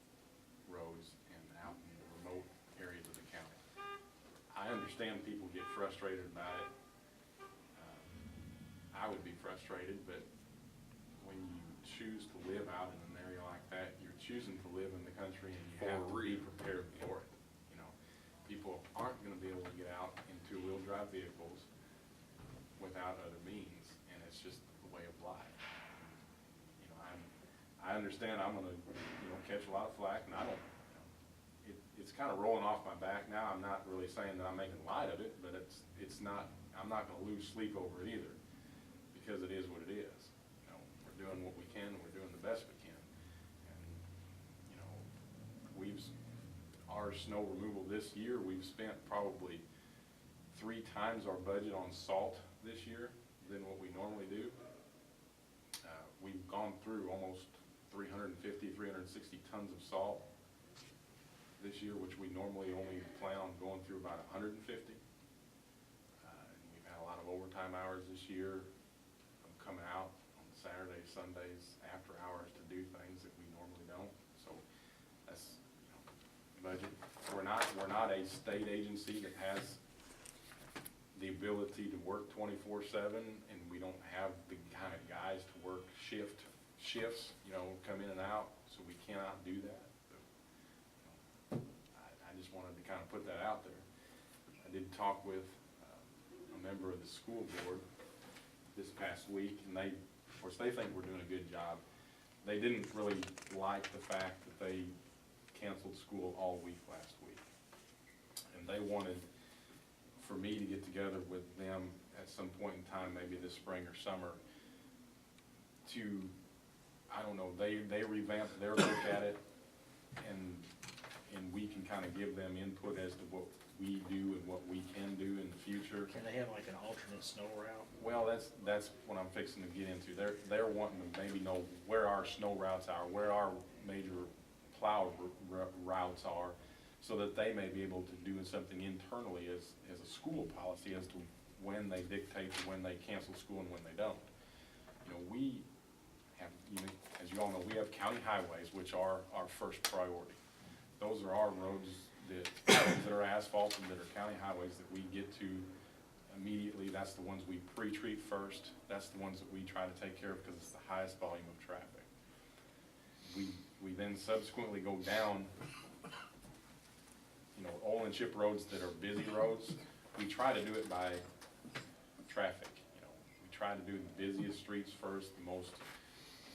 roads and out in the remote areas of the county. understand people get frustrated about it. I would be frustrated, but when you choose to live out in an area like that, you're choosing to live in the country and you have to be prepared for it. You know, people aren't gonna be able to get out in two-wheel drive vehicles without other means, and it's just the way of life. You know, I understand I'm gonna, catch a lot of flack, and I don't, it's kind of rolling off my back now. I'm not really saying that I'm making light of it, but it's not, I'm not gonna lose sleep over it either, because it is what it is. We're doing what we can, and we're doing the best we can. And, our snow removal this year, we've spent probably 3 times our budget on salt this year than what we normally do. We've gone through almost 350, 360 tons of salt this year, which we normally only plan on going through about 150. And we've had a lot of overtime hours this year, coming out on Saturdays, Sundays, after hours to do things that we normally don't. So that's, budget. We're not a state agency that has the ability to work 24/7, and we don't have the kind of guys to work shifts, come in and out, so we cannot do that. But, I just wanted to kind of put that out there. I did talk with a member of the school board this past week, and they, of course, they think we're doing a good job. They didn't really like the fact that they canceled school all week last week. And they wanted for me to get together with them at some point in time, maybe this spring or summer, to, I don't know, they revamp their look at it, and we can kind of give them input as to what we do and what we can do in the future. Can they have like an alternate snow route? Well, that's what I'm fixing to get into. They're wanting to maybe know where our snow routes are, where our major plow routes are, so that they may be able to do something internally as a school policy as to when they dictate when they cancel school and when they don't. We have, as you all know, we have county highways, which are our first priority. Those are our roads that are asphalted, that are county highways that we get to immediately. That's the ones we pre-treat first. That's the ones that we try to take care of because it's the highest volume of traffic. We then subsequently go down, oil and chip roads that are busy roads. We try to do it by traffic. We try to do the busiest streets first, the most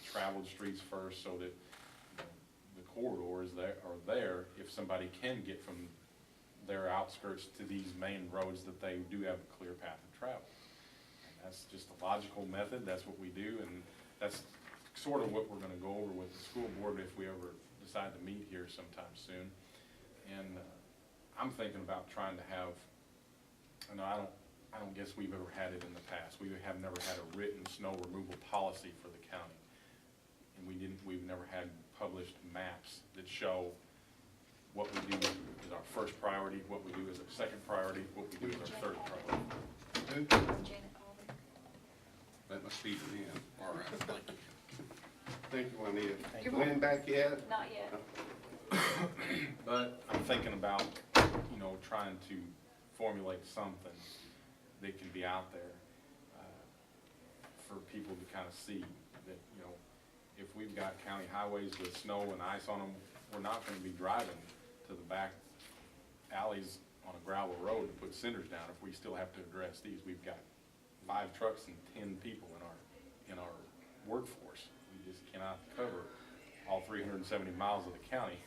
traveled streets first, so that the corridors that are there, if somebody can get from their outskirts to these main roads, that they do have a clear path of travel. And that's just a logical method. That's what we do, and that's sort of what we're going to go over with the school board if we ever decide to meet here sometime soon. And I'm thinking about trying to have, I don't guess we've ever had it in the past. We have never had a written snow removal policy for the county. And we've never had published maps that show what we do is our first priority, what we do is our second priority, what we do is our third priority. Janet Colby. That must be for them. All right, thank you. Thank you, Juanita. You're Went back yet? Not yet. But I'm thinking about, trying to formulate something that can be out there for people to kind of see that, if we've got county highways with snow and ice on them, we're not going to be driving to the back alleys on a gravel road to put cinders down if we still have to address these. We've got 5 trucks and 10 people in our workforce. We just cannot cover all 370 miles of the county,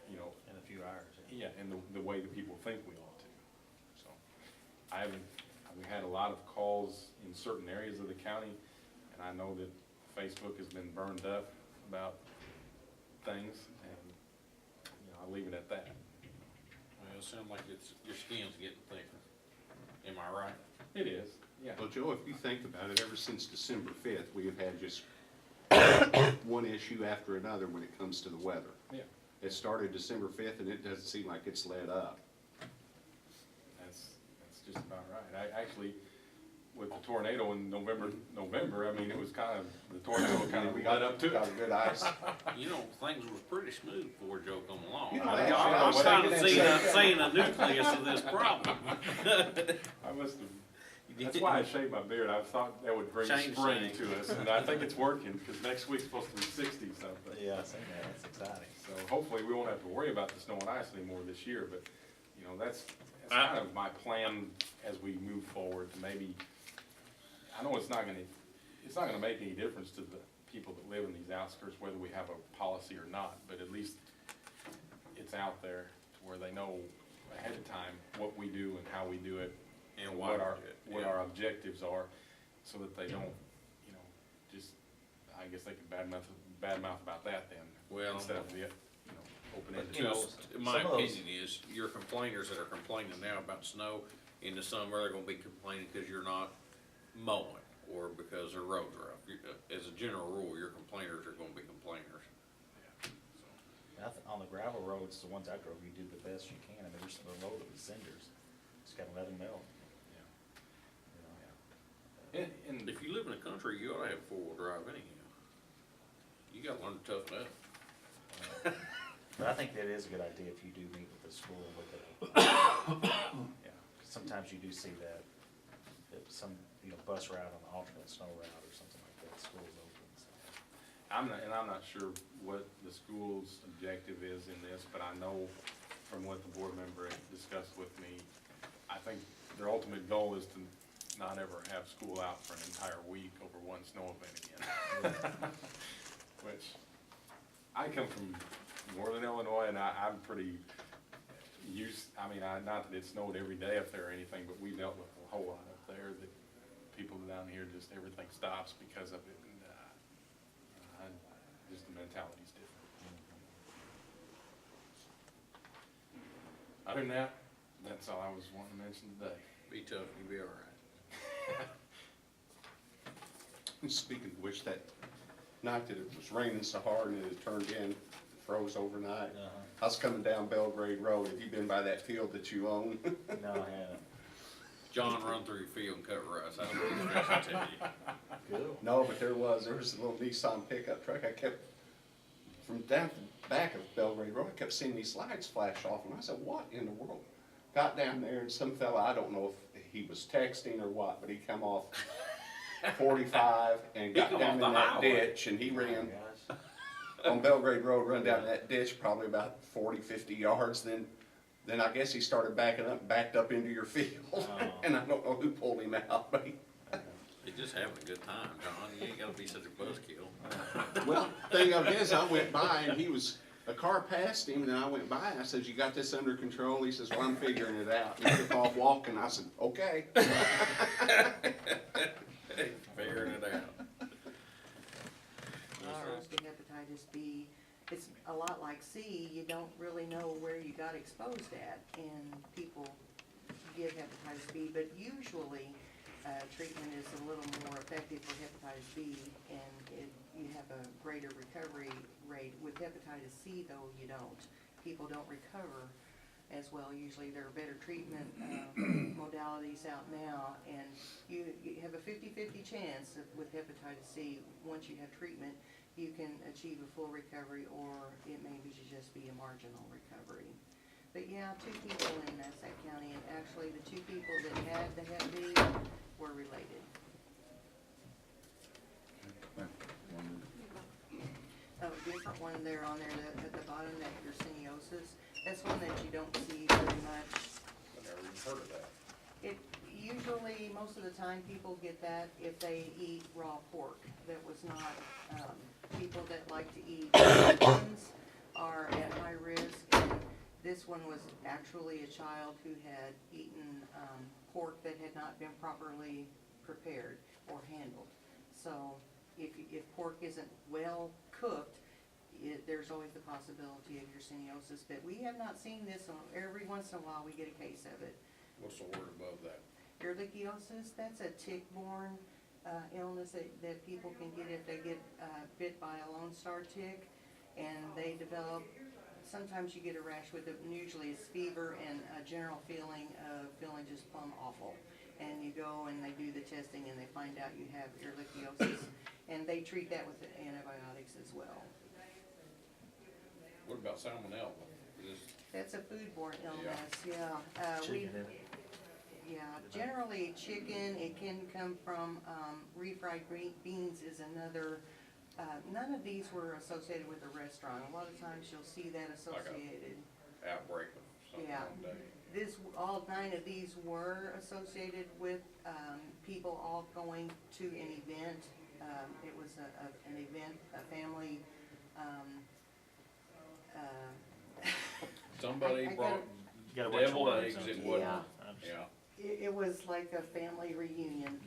In a few hours. yeah, in the way that people think we ought to. So we had a lot of calls in certain areas of the county, and I know that Facebook has been burned up about things, and, I'll leave it at that. Well, it sounds like your skin's getting thicker. Am I right? It is, yeah. Well, Joe, if you think about it, ever since December 5th, we have had just one issue after another when it comes to the weather. Yeah, It started December 5th, and it doesn't seem like it's let up. that's just about right. I actually, with the tornado in November, I mean, it was kind of, the tornado kind of got up to Got it. a good ice. You know, things was pretty smooth before Joe come along. You know, I- actually, I'm what starting they to see the nucleus of this problem. I must have, that's why I shaved my beard. I thought that would bring Change spring things. to us, and I think it's working, because next week's supposed to be 60 something. Yeah, I seen that, that's exciting. So hopefully we won't have to worry about the snow and ice anymore this year, but, you know, that's I- kind of my plan as we move forward to maybe, I know it's not gonna make any difference to the people that live in these outskirts, whether we have a policy or not, but at least it's out there to where they know ahead of time what we do and how we do it, And why what we our, do it, what yeah. our objectives are, so that they don't, you know, just, I guess they could badmouth about that then, Well, instead of the, you know, open-ended. You know, Some my of those- opinion is, your complainers that are complaining now about snow in the summer, they're gonna be complaining because you're not mowing, or because the roads are up. As a general rule, your complainers are gonna be complainers. On the gravel roads, the ones I drove, you do the best you can. I mean, there's some road with cinders. Just gotta let them melt. You know? And If you live in the country, you ought to have four-wheel drive anyhow. You gotta learn to toughen up. But I think that is a good idea if you do meet with the school with the, yeah, 'cause sometimes you do see that some, you know, bus route on the alternate snow route or something like that, school's open, so. I'm not sure what the school's objective is in this, but I know from what the board member had discussed with me, I think their ultimate goal is to not ever have school out for an entire week over one snow event again. Which, I come from northern Illinois, and I'm pretty used, I mean, not that it snowed every day up there or anything, but we dealt with a whole lot up there that people down here, just everything stops because of it, and, just the mentality's different. Other than that, that's all I was wanting to mention today. Be tough, you'll be all right. Speaking of which, that night that it was raining so hard and it had turned in, froze overnight. I was coming down Belgrade Road. Have you been by that field that you own? No, I haven't. John, run through your field and cut rice. I don't know what I tell you. Good. No, but there was a little Nissan pickup truck. I kept, from down the back of Belgrade Road, I kept seeing these lights flash off, and I said, what in the world? Got down there, and some fella, I don't know if he was texting or what, but he come off 45 and got come down off in the that highway. ditch, and he ran Gosh. on Belgrade Road, run down that ditch probably about 40, 50 yards, then I guess he started backing up, backed up into your field, and I don't know who pulled him out, but he, You're just having a good time, John. You ain't gotta be such a buzzkill. well, thing of it is, I went by and a car passed him, and then I went by and I said, you got this under control? He says, well, I'm figuring it out. And he took off walking. I said, okay. Figuring it out. Interesting hepatitis B, it's a lot like C, you don't really know where you got exposed at, and people get hepatitis B, but usually, treatment is a little more effective for hepatitis B, and you have a greater recovery rate. With hepatitis C, though, you don't. People don't recover as well. Usually there are better treatment modalities out now, and you have a 50-50 chance with hepatitis C. Once you have treatment, you can achieve a full recovery, or it may just be a marginal recovery. But yeah, 2 people in Massac County, and actually the 2 people that had the Hep B were related. Oh, different one there on there at the bottom, that yersiniosis. That's one that you don't see very much. I've never even heard of that. It, usually, most of the time, people get that if they eat raw pork. That was not, people that like to eat chickens are at high risk. And this one was actually a child who had eaten, pork that had not been properly prepared or handled. So, if pork isn't well cooked, there's always the possibility of yersiniosis. But we have not seen this, every once in a while we get a case of it. What's the word above that? Ehrlichiosis, that's a tick-borne illness that people can get if they get bit by a Lone Star tick, and they develop, sometimes you get a rash with it, and usually it's fever and a general feeling of feeling just plumb awful. and you go and they do the testing and they find out you have ehrlichiosis, and they treat that with antibiotics as well. What about salmonella? Is this, That's a foodborne illness, yeah. Chicken in it. Yeah, generally chicken, it can come from, refried beans is another, none of these were associated with a restaurant. A lot of times you'll see that associated. outbreak of something Yeah. one day? All 9 of these were associated with, people all going to an event. It was an event, a family, Somebody I brought You gotta watch your deviled words, eggs, don't it you? wasn't, Yeah. yeah. it was like a family reunion.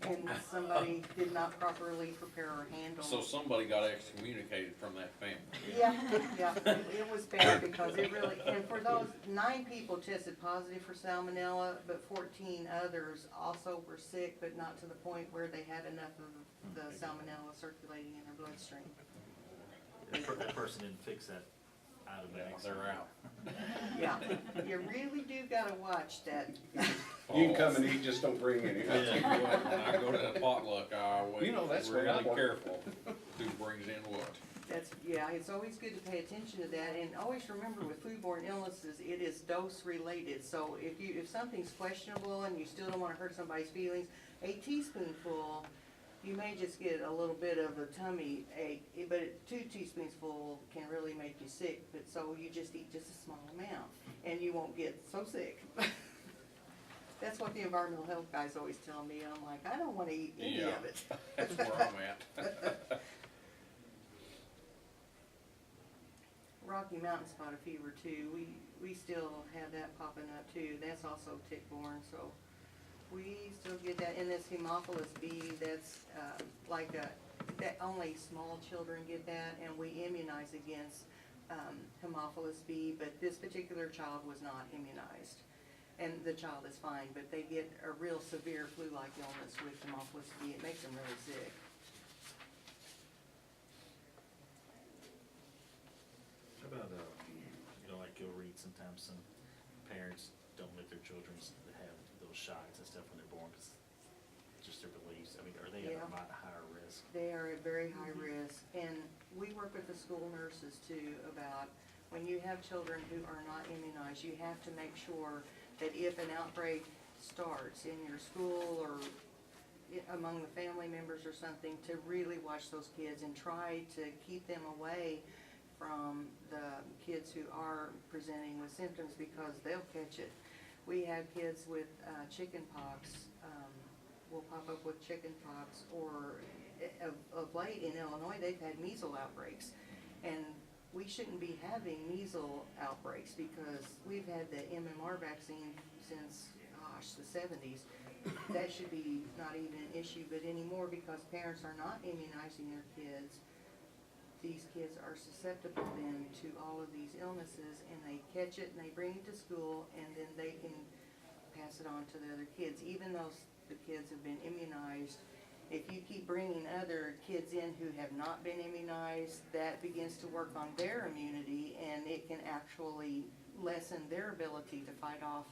And somebody did not properly prepare or handle. So somebody got excommunicated from that family. Yeah, yeah, it was bad because it really, and for those, 9 people tested positive for salmonella, but 14 others also were sick, but not to the point where they had enough of the salmonella circulating in their bloodstream. That person didn't fix that out of Yeah, that. they're out. Yeah, you really do gotta watch that. You can come and eat, just don't bring any. When I go to a potluck, I always You know, that's what I really want. careful who brings in what. Yeah, it's always good to pay attention to that, and always remember with foodborne illnesses, it is dose related. So if something's questionable and you still don't wanna hurt somebody's feelings, a teaspoonful, you may just get a little bit of a tummy ache, but 2 teaspoonsful can really make you sick, but so you just eat just a small amount, and you won't get so sick. That's what the environmental health guys always tell me, I'm like, I don't wanna eat any Yeah. of it. That's where I'm at. Rocky Mountain spotted fever too, we still have that popping up too, that's also tick-borne, so we still get that. And this Haemophilus B, that's that only small children get that, and we immunize against Haemophilus B, but this particular child was not immunized. And the child is fine, but they get a real severe flu-like illness with Haemophilus B, it makes them really sick. How about, like you'll read sometimes some parents don't let their children have those shots and stuff when they're born, because just their beliefs. I mean, are they at Yeah. a lot higher risk? They are at very high risk, and we work with the school nurses too about when you have children who are not immunized, you have to make sure that if an outbreak starts in your school or among the family members or something, to really watch those kids and try to keep them away from the kids who are presenting with symptoms, because they'll catch it. We have kids with chicken pox, will pop up with chicken pox, or of late in Illinois, they've had measles outbreaks. And we shouldn't be having measles outbreaks because we've had the MMR vaccine since, gosh, the 70s. That should be not even an issue, but anymore, because parents are not immunizing their kids. These kids are susceptible then to all of these illnesses, and they catch it and they bring it to school, and then they can pass it on to the other kids. Even though the kids have been immunized, if you keep bringing other kids in who have not been immunized, that begins to work on their immunity, and it can actually lessen their ability to fight off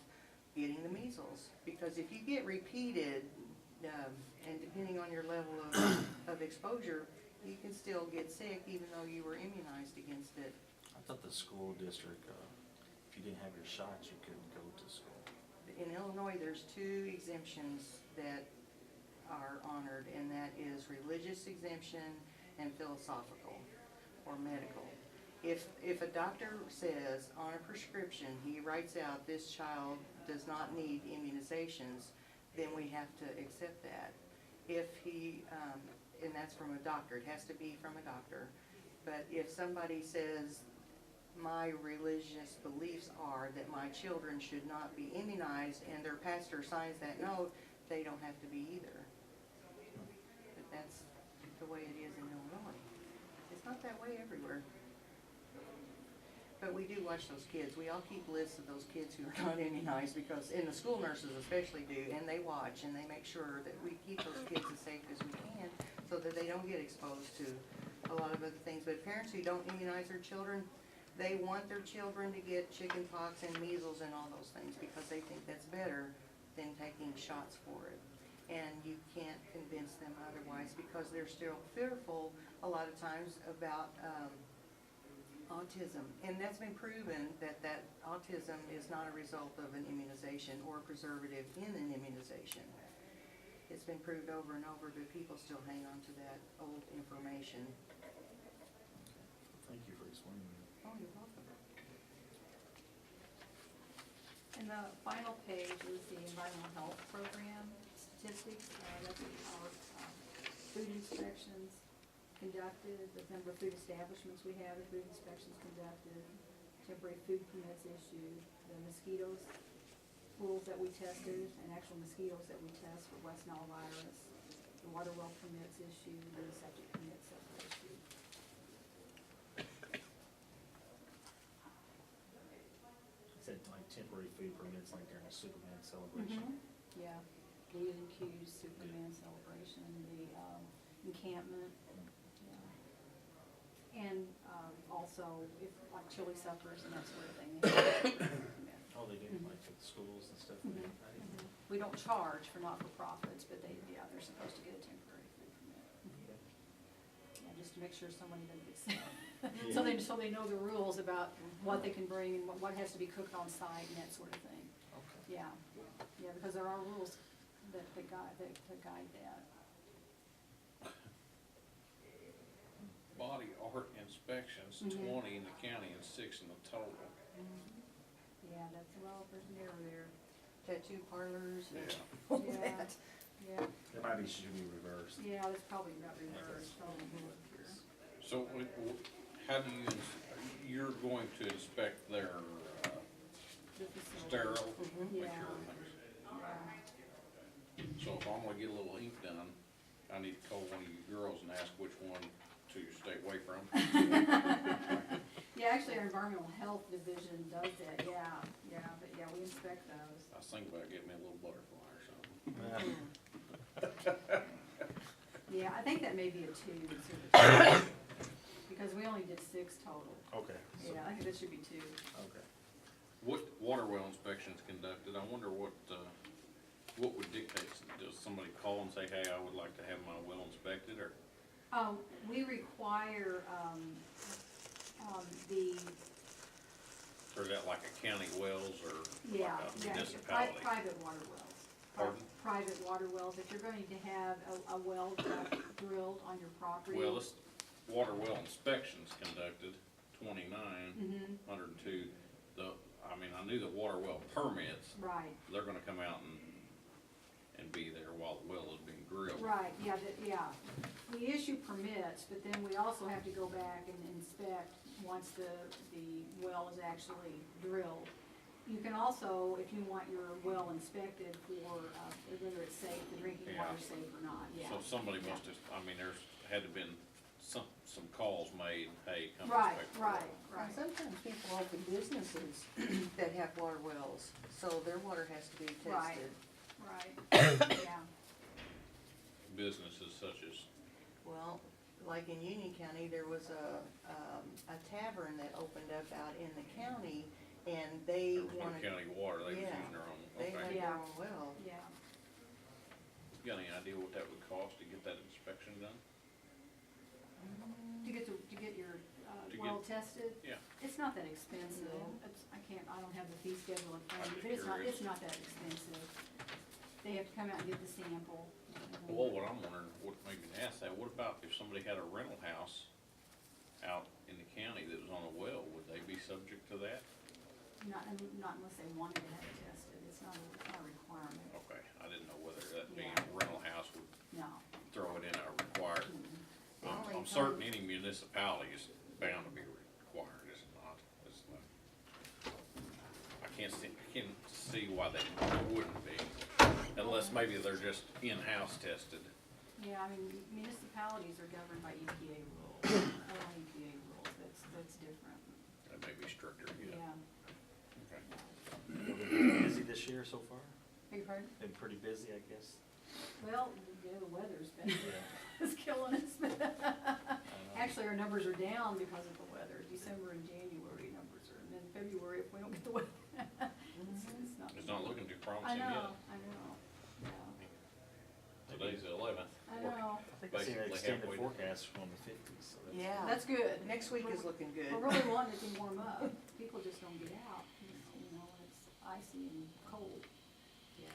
getting the measles. Because if you get repeated, and depending on your level of exposure, you can still get sick even though you were immunized against it. I thought the school district, if you didn't have your shots, you couldn't go to school. In Illinois, there's 2 exemptions that are honored, and that is religious exemption and philosophical or medical. If a doctor says on a prescription, he writes out this child does not need immunizations, then we have to accept that. If he, and that's from a doctor, it has to be from a doctor. But if somebody says, my religious beliefs are that my children should not be immunized, and their pastor signs that note, they don't have to be either. But that's the way it is in Illinois. It's not that way everywhere. But we do watch those kids. We all keep lists of those kids who are not immunized, because, and the school nurses especially do, and they watch and they make sure that we keep those kids as safe as we can so that they don't get exposed to a lot of other things. But parents who don't immunize their children, they want their children to get chicken pox and measles and all those things because they think that's better than taking shots for it. And you can't convince them otherwise because they're still fearful a lot of times about autism. And that's been proven that autism is not a result of an immunization or a preservative in an immunization. It's been proved over and over, but people still hang on to that old information. Thank you for explaining that. Oh, you're welcome. And the final page is the environmental health program statistics. That's our food inspections conducted, the number of food establishments we have, the food inspections conducted, temporary food permits issued, the mosquitoes, pools that we tested, and actual mosquitoes that we test for West Nile virus, the water well permits issued, and the septic permits that were issued. Said like temporary food permits like during a Superman celebration. Yeah, the Q's Superman celebration, the encampment, yeah. And also if like chili suppers and that sort of thing. They have a permit. Oh, they do, like at the schools and stuff? Mhm. We don't charge for not-for-profits, but they're supposed to get a temporary food permit. Yeah, just to make sure somebody doesn't get sick. So they know the rules about what they can bring and what has to be cooked on site and that sort of thing. Okay. Yeah, because there are rules that guide that. Body art inspections, Mhm. 20 in the county and 6 in the total. Yeah, that's, well, there's an error there. Tattoo parlors and Yeah. all Yeah. that. Yeah, That might be, should be reversed. yeah, that's probably not reversed, probably more here. So how do you, you're going to inspect their The facility. sterile, Mhm. make Yeah. sure everything's. Yeah. So if I'm gonna get a little ink done, I need to call one of you girls and ask which one to stay away from. Yeah, actually, our environmental health division does that, yeah, but yeah, we inspect those. I was thinking about getting me a little butterfly or something. Yeah, I think that may be a 2 instead of 3, because we only did 6 total. Okay. Yeah, I think that should be 2. Okay. What water well inspections conducted, I wonder what would dictate, does somebody call and say, hey, I would like to have my well inspected, or? We require, Or is that like a county wells or yeah, like a yeah, municipality? private water wells. Pardon? Private water wells, if you're going to have a well drilled on your property. Well, this water well inspections conducted, 29, Mhm. 102. I knew the water well permits, Right, they're gonna come out and be there while the well is being drilled. right, yeah, we issue permits, but then we also have to go back and inspect once the well is actually drilled. You can also, if you want your well inspected for, whether it's safe, the drinking Yeah. water's safe or not, yeah. So somebody must have, there's had to been some calls made, hey, come Right, inspect. the right, well. And sometimes people open businesses that have water wells, so their water has to be Right. tested. Right, yeah, Businesses such as, Well, like in Union County, there was a tavern that opened up out in the county, and they there was no wanted, county water, they was Yeah. using their own, they had okay. their Yeah. own well. yeah. You got any idea what that would cost to get that inspection done? To get your To well get- tested? Yeah. It's not that expensive. No. I don't have the fee schedule in front of me, I'm but just curious. it's not that expensive. They have to come out and get the sample. Well, what I'm wondering, what made me ask that, what about if somebody had a rental house out in the county that was on a well, would they be subject to that? Not unless they wanted to have it tested. It's not a requirement, Okay, I didn't know whether that being Yeah. a rental house would no. throw it in a required. The only I'm certain time- any municipality is bound to be required, is it not? It's not. I can't see why they wouldn't be, unless maybe they're just in-house tested. Yeah, municipalities are governed by EPA rules, Illinois EPA rules. That's different. That may be stricter, yeah. Yeah. Okay. Been busy this year so far? Beg your pardon? Been pretty busy, I guess. Well, the weather's been, it's killing us. Actually, our numbers are down because of the weather. December and January numbers are, and then February if we don't get the weather. It's not. It's not looking too I promising yet. know, Today's the 11th. I know, I think I seen an Basically extended halfway. forecast from the fifties, so that's. Yeah. that's good. Next week is looking good. We're really wanting it to warm up. People just don't get out, you know, when it's icy and cold. Yeah,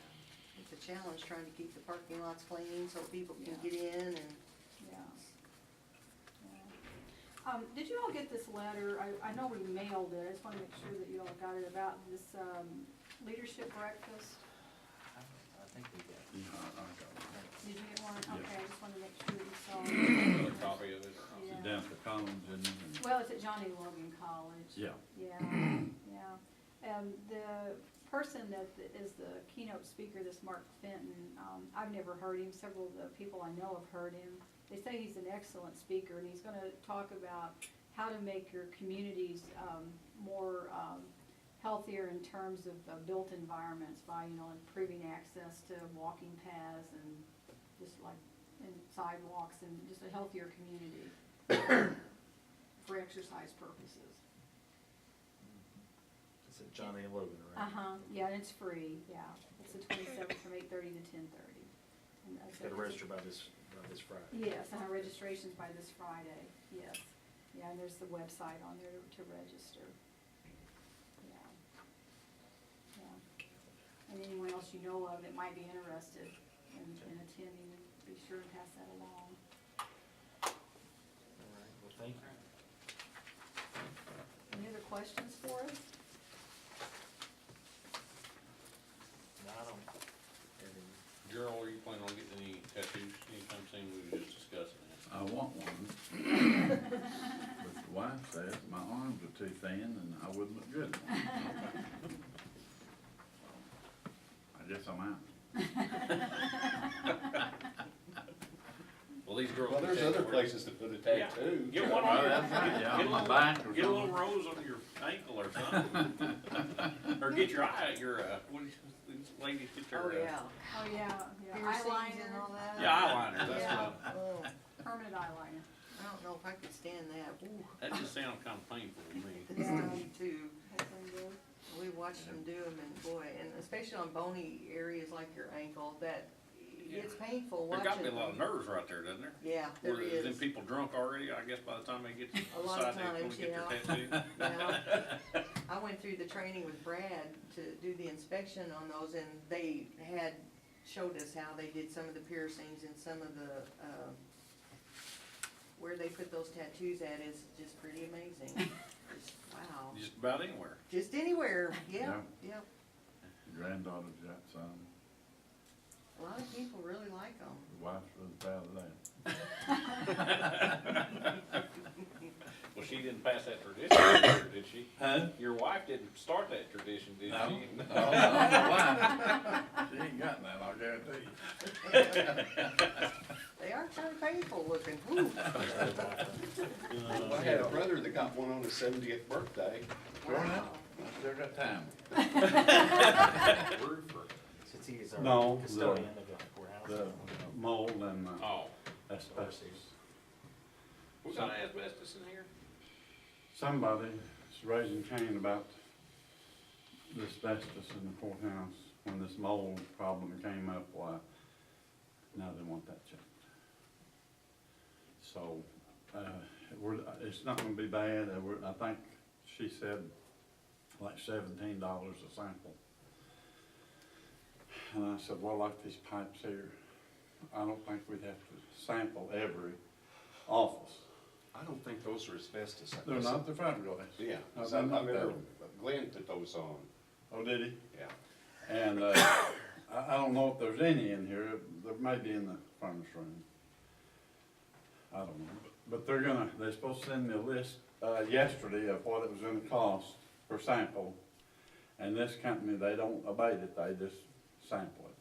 it's a challenge trying to keep the parking lots clean so people can Yeah. get in and. Yeah. Did you all get this letter? I know we mailed it. I just wanna make sure that you all got it about this, leadership breakfast. I think we got. Did you get one? Yeah. Okay, I just wanted to make sure you saw Another it. copy of it. Yeah. Down at the Collins and, Well, it's at Johnny Logan College. yeah. Yeah, yeah. The person that is the keynote speaker, this Mark Fenton, I've never heard him. Several of the people I know have heard him. They say he's an excellent speaker, and he's gonna talk about how to make your communities, more, healthier in terms of built environments by, you know, improving access to walking paths and just like, and sidewalks and just a healthier community for exercise purposes. It's at Johnny and Logan, right? Uh-huh, yeah, and it's free, yeah. It's the 27th from 8:30 to 10:30. And I Got said to register by this Friday. Yes, and our registration's by this Friday, yes. Yeah, and there's the website on there to register. Yeah. Yeah. And anyone else you know of that might be interested in attending, be sure to pass that along. All right, well, thank you. Any other questions for us? No, I don't have any. Gerald, are you planning on getting any tattoos anytime soon? We were just discussing that. I want one. But the wife says my arms are too thin and I wouldn't look good in one. I guess I'm out. Well, these girls. Well, can there's tattoo other where- places to put a Yeah. tattoo. Get one Oh, on your, that's right, yeah, get a on my little, back or get a little something. rose on your ankle or something. Or get your eye, what do these ladies get Oh, their, yeah. Oh, yeah, yeah, Piercings and eyeliner, all that. yeah, eyeliner, that's Yeah. what, Oh, permanent eyeliner. I don't know if I could stand that. Ooh, that just sounds kinda painful to me. it's to me too. Hopefully good. We watched them do them and boy, and especially on bony areas like your ankle, that, it's painful There watching. gotta be a lot of them. nerves right there, doesn't there? Yeah, there Were them is. people drunk already, I guess, by the time they get to A lot decide of they're gonna times, get their yeah. tattoo? Yeah. I went through the training with Brad to do the inspection on those, and they had showed us how they did some of the piercings and some of the, where they put those tattoos at is just pretty amazing. Just, wow. Just about anywhere. Just anywhere, yeah, yeah. Granddaughter's got some. A lot of people really like them. The wife's really proud of that. Well, she didn't pass that tradition, either, did she? Huh? Your wife didn't start that tradition, did No, she? no, no, why? She ain't got that, I'll guarantee you. They are kind of painful looking. Whew. I had a brother that got one on his 70th birthday. Sure enough, Wow. I still got time. Roofer. Since he is our No, custodian of the courthouse. The mold and Oh, asbestos. we got asbestos in here? Somebody is raising Cain about the asbestos in the courthouse. When this mold problem came up, why, now they want that checked. So, it's not gonna be bad. I think she said like $17 a sample. And I said, well, like these pipes here, I don't think we'd have to sample every office. I don't think those are asbestos. They're not the fiberglass. Yeah, No, 'cause they're I not remember that. Glenn put those on, Oh, did he? yeah. And, I don't know if there's any in here, there may be in the furnace room. I don't know, but they're supposed to send me a list, yesterday of what it was gonna cost per sample. And this company, they don't abate it, they just sample it.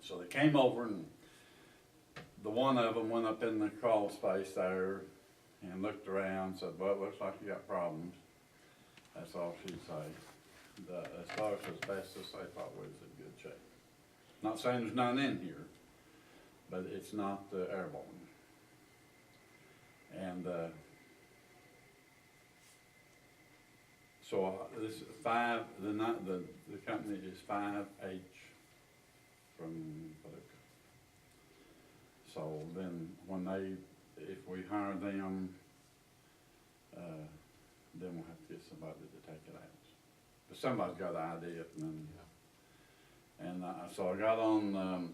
So they came over and the one of them went up in the crawl space there and looked around, said, well, it looks like you got problems. That's all she'd say. As far as asbestos, they thought we was in good shape. Not saying there's none in here, but it's not airborne. And, so this is the company is 5H from Paducah. So then when if we hire them, then we'll have to get somebody to take it out. But somebody's got the idea, and so I got on,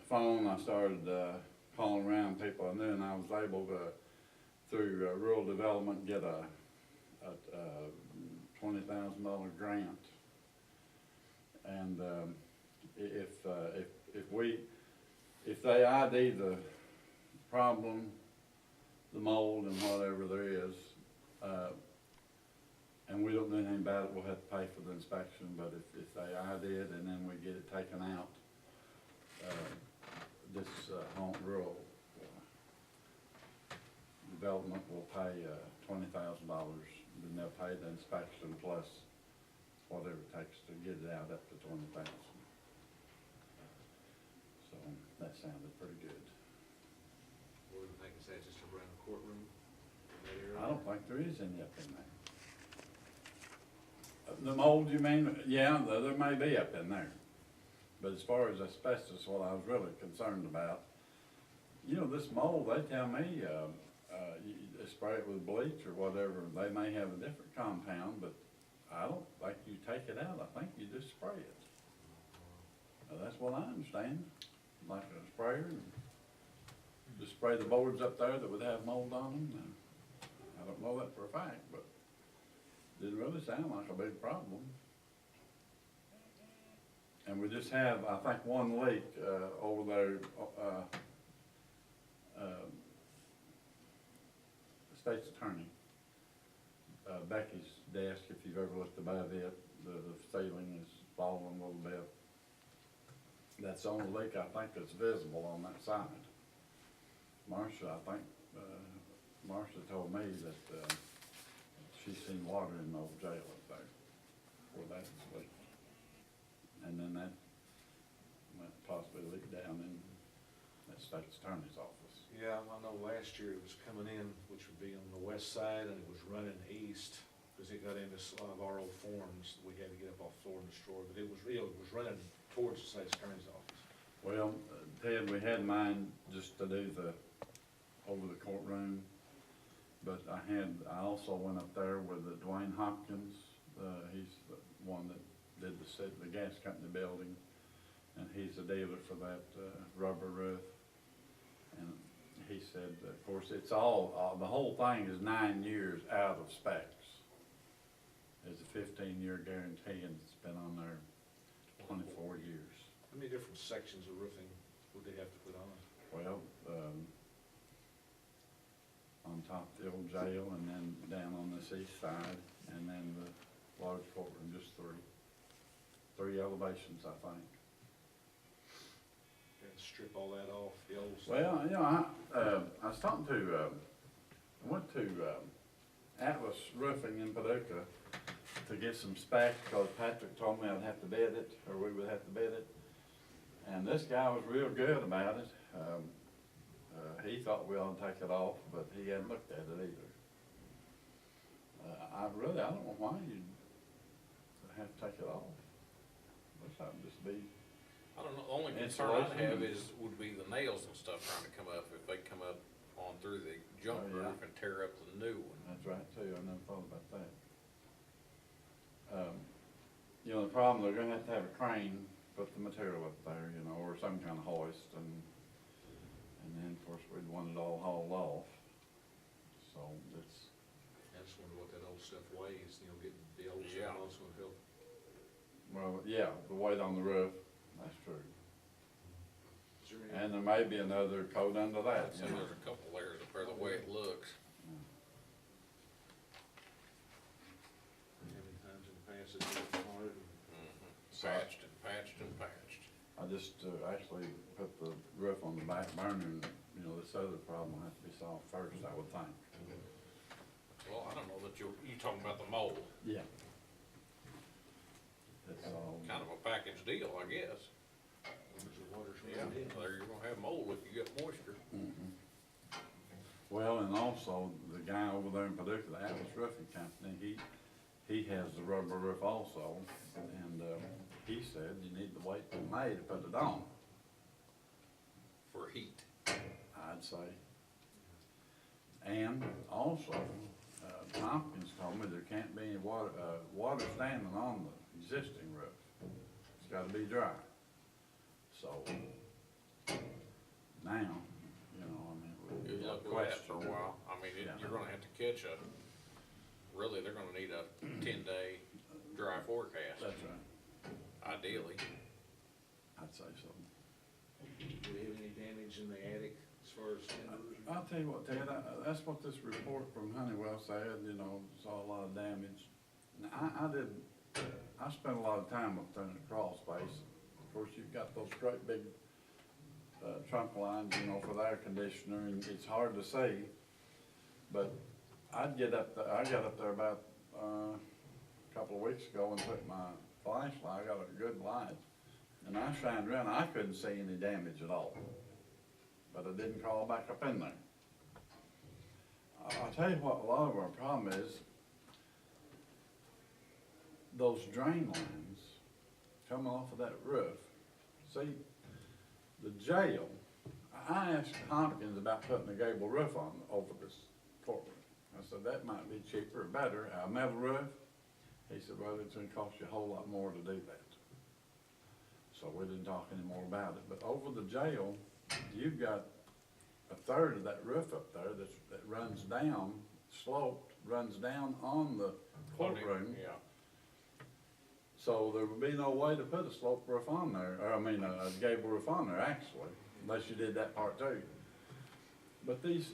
phone, I started, calling around people I knew, and I was able to, through rural development, get a $20,000 grant. And, if they ID the problem, the mold and whatever there is, and we don't do anything about it, we'll have to pay for the inspection, but if they ID it and then we get it taken out, this, rural development will pay, $20,000, then they'll pay the inspection plus whatever it takes to get it out up to 20,000. So that sounded pretty good. What do you think, is that just around the courtroom in that area? I don't think there is any up in there. The mold, you mean? Yeah, there may be up in there. But as far as asbestos, what I was really concerned about, this mold, they tell me, you spray it with bleach or whatever, they may have a different compound, but I don't think you take it out, I think you just spray it. That's what I understand, like a sprayer, and just spray the boards up there that would have mold on them. I don't know that for a fact, but didn't really sound like a big problem. And we just have, I think, one leak, over there, the state's attorney, Becky's desk, if you've ever looked above it, the ceiling is falling a little bit. That's the only leak I think that's visible on that side. Marcia, I think, Marcia told me that, she's seen water in the old jail up there, where that's leaked. And then that might possibly leak down in that state's attorney's office. Yeah, I know last year it was coming in, which would be on the west side, and it was running east, because it got into a lot of our old forms, we had to get up off the floor and destroy, but it was running towards the state's attorney's office. Well, Ted, we had mine just to do over the courtroom, but I also went up there with Dwayne Hopkins, he's the one that did the gas company building, and he's a dealer for that, rubber roof. And he said, of course, it's all, the whole thing is 9 years out of specs. It's a 15-year guarantee, and it's been on there 24 years. How many different sections of roofing would they have to put on? Well, on top of the old jail, and then down on this east side, and then the large courtroom, just three elevations, I think. And strip all that off, the old stuff? Well, I was talking to, I went to Atlas Roofing in Paducah to get some specs, because Patrick told me I'd have to bid it, or we would have to bid it. And this guy was real good about it. He thought we ought to take it off, but he hadn't looked at it either. I don't know why you'd have to take it off. Looks like it'd just be, I don't know, the only concern I'd have would be the nails and stuff trying to come up, if they come up on through the junk Oh, yeah. roof and tear up the new one. that's right too, I never thought about that. The problem, they're gonna have a crane, put the material up there, or some kind of hoist, and then, of course, we'd want it all hauled off. So it's, I just wonder what that old stuff weighs, getting the old Yeah. stuff also would help. well, yeah, the weight on the roof, that's true. Is there any, And there may be another coat under that, So there's a couple layers up there, the way it looks. how many times in the past has it been hard? Patched and patched and patched. I just actually put the roof on the back burner, and, this other problem will have to be solved first, I would think. Well, I don't know that you talking about the mold, Yeah. That's all. kind of a package deal, I guess. There's the water's Yeah, running in. there you're gonna have mold if you get moisture. Mhm. Well, and also, the guy over there in Paducah, the Atlas Roofing Company, he has the rubber roof also, and, he said you need to wait till May to put it on. For heat. say. And also, Tompkins told me there can't be any water standing on the existing roof. It's gotta be dry. So, now, you know, I mean, Good we luck got with that for a questions. while. I mean, Yeah. you're gonna have to catch a, really, they're gonna need a 10-day dry forecast, That's right, ideally. I'd say so. Do we have any damage in the attic as far as timbers? I'll tell you what, Ted, that's what this report from Honeywell said, you know, saw a lot of damage. Now, I spent a lot of time up there in the crawl space. Of course, you've got those great big, trunk lines, you know, for the air conditioner, and it's hard to see. But I got up there about, a couple of weeks ago and took my flashlight, I got a good light, and I shined around, I couldn't see any damage at all. But I didn't crawl back up in there. I'll tell you what, a lot of our problem is, those drain lines coming off of that roof. See, the jail, I asked Hopkins about putting a gable roof on over this courtroom. I said, that might be cheaper or better, a metal roof. He said, well, it's gonna cost you a whole lot more to do that. So we didn't talk any more about it, but over the jail, you've got a third of that roof up there that runs down, sloped, runs down on the courtroom. Yeah. So there would be no way to put a slope roof on there, or I mean, a gable roof on there, actually, unless you did that part too. But there's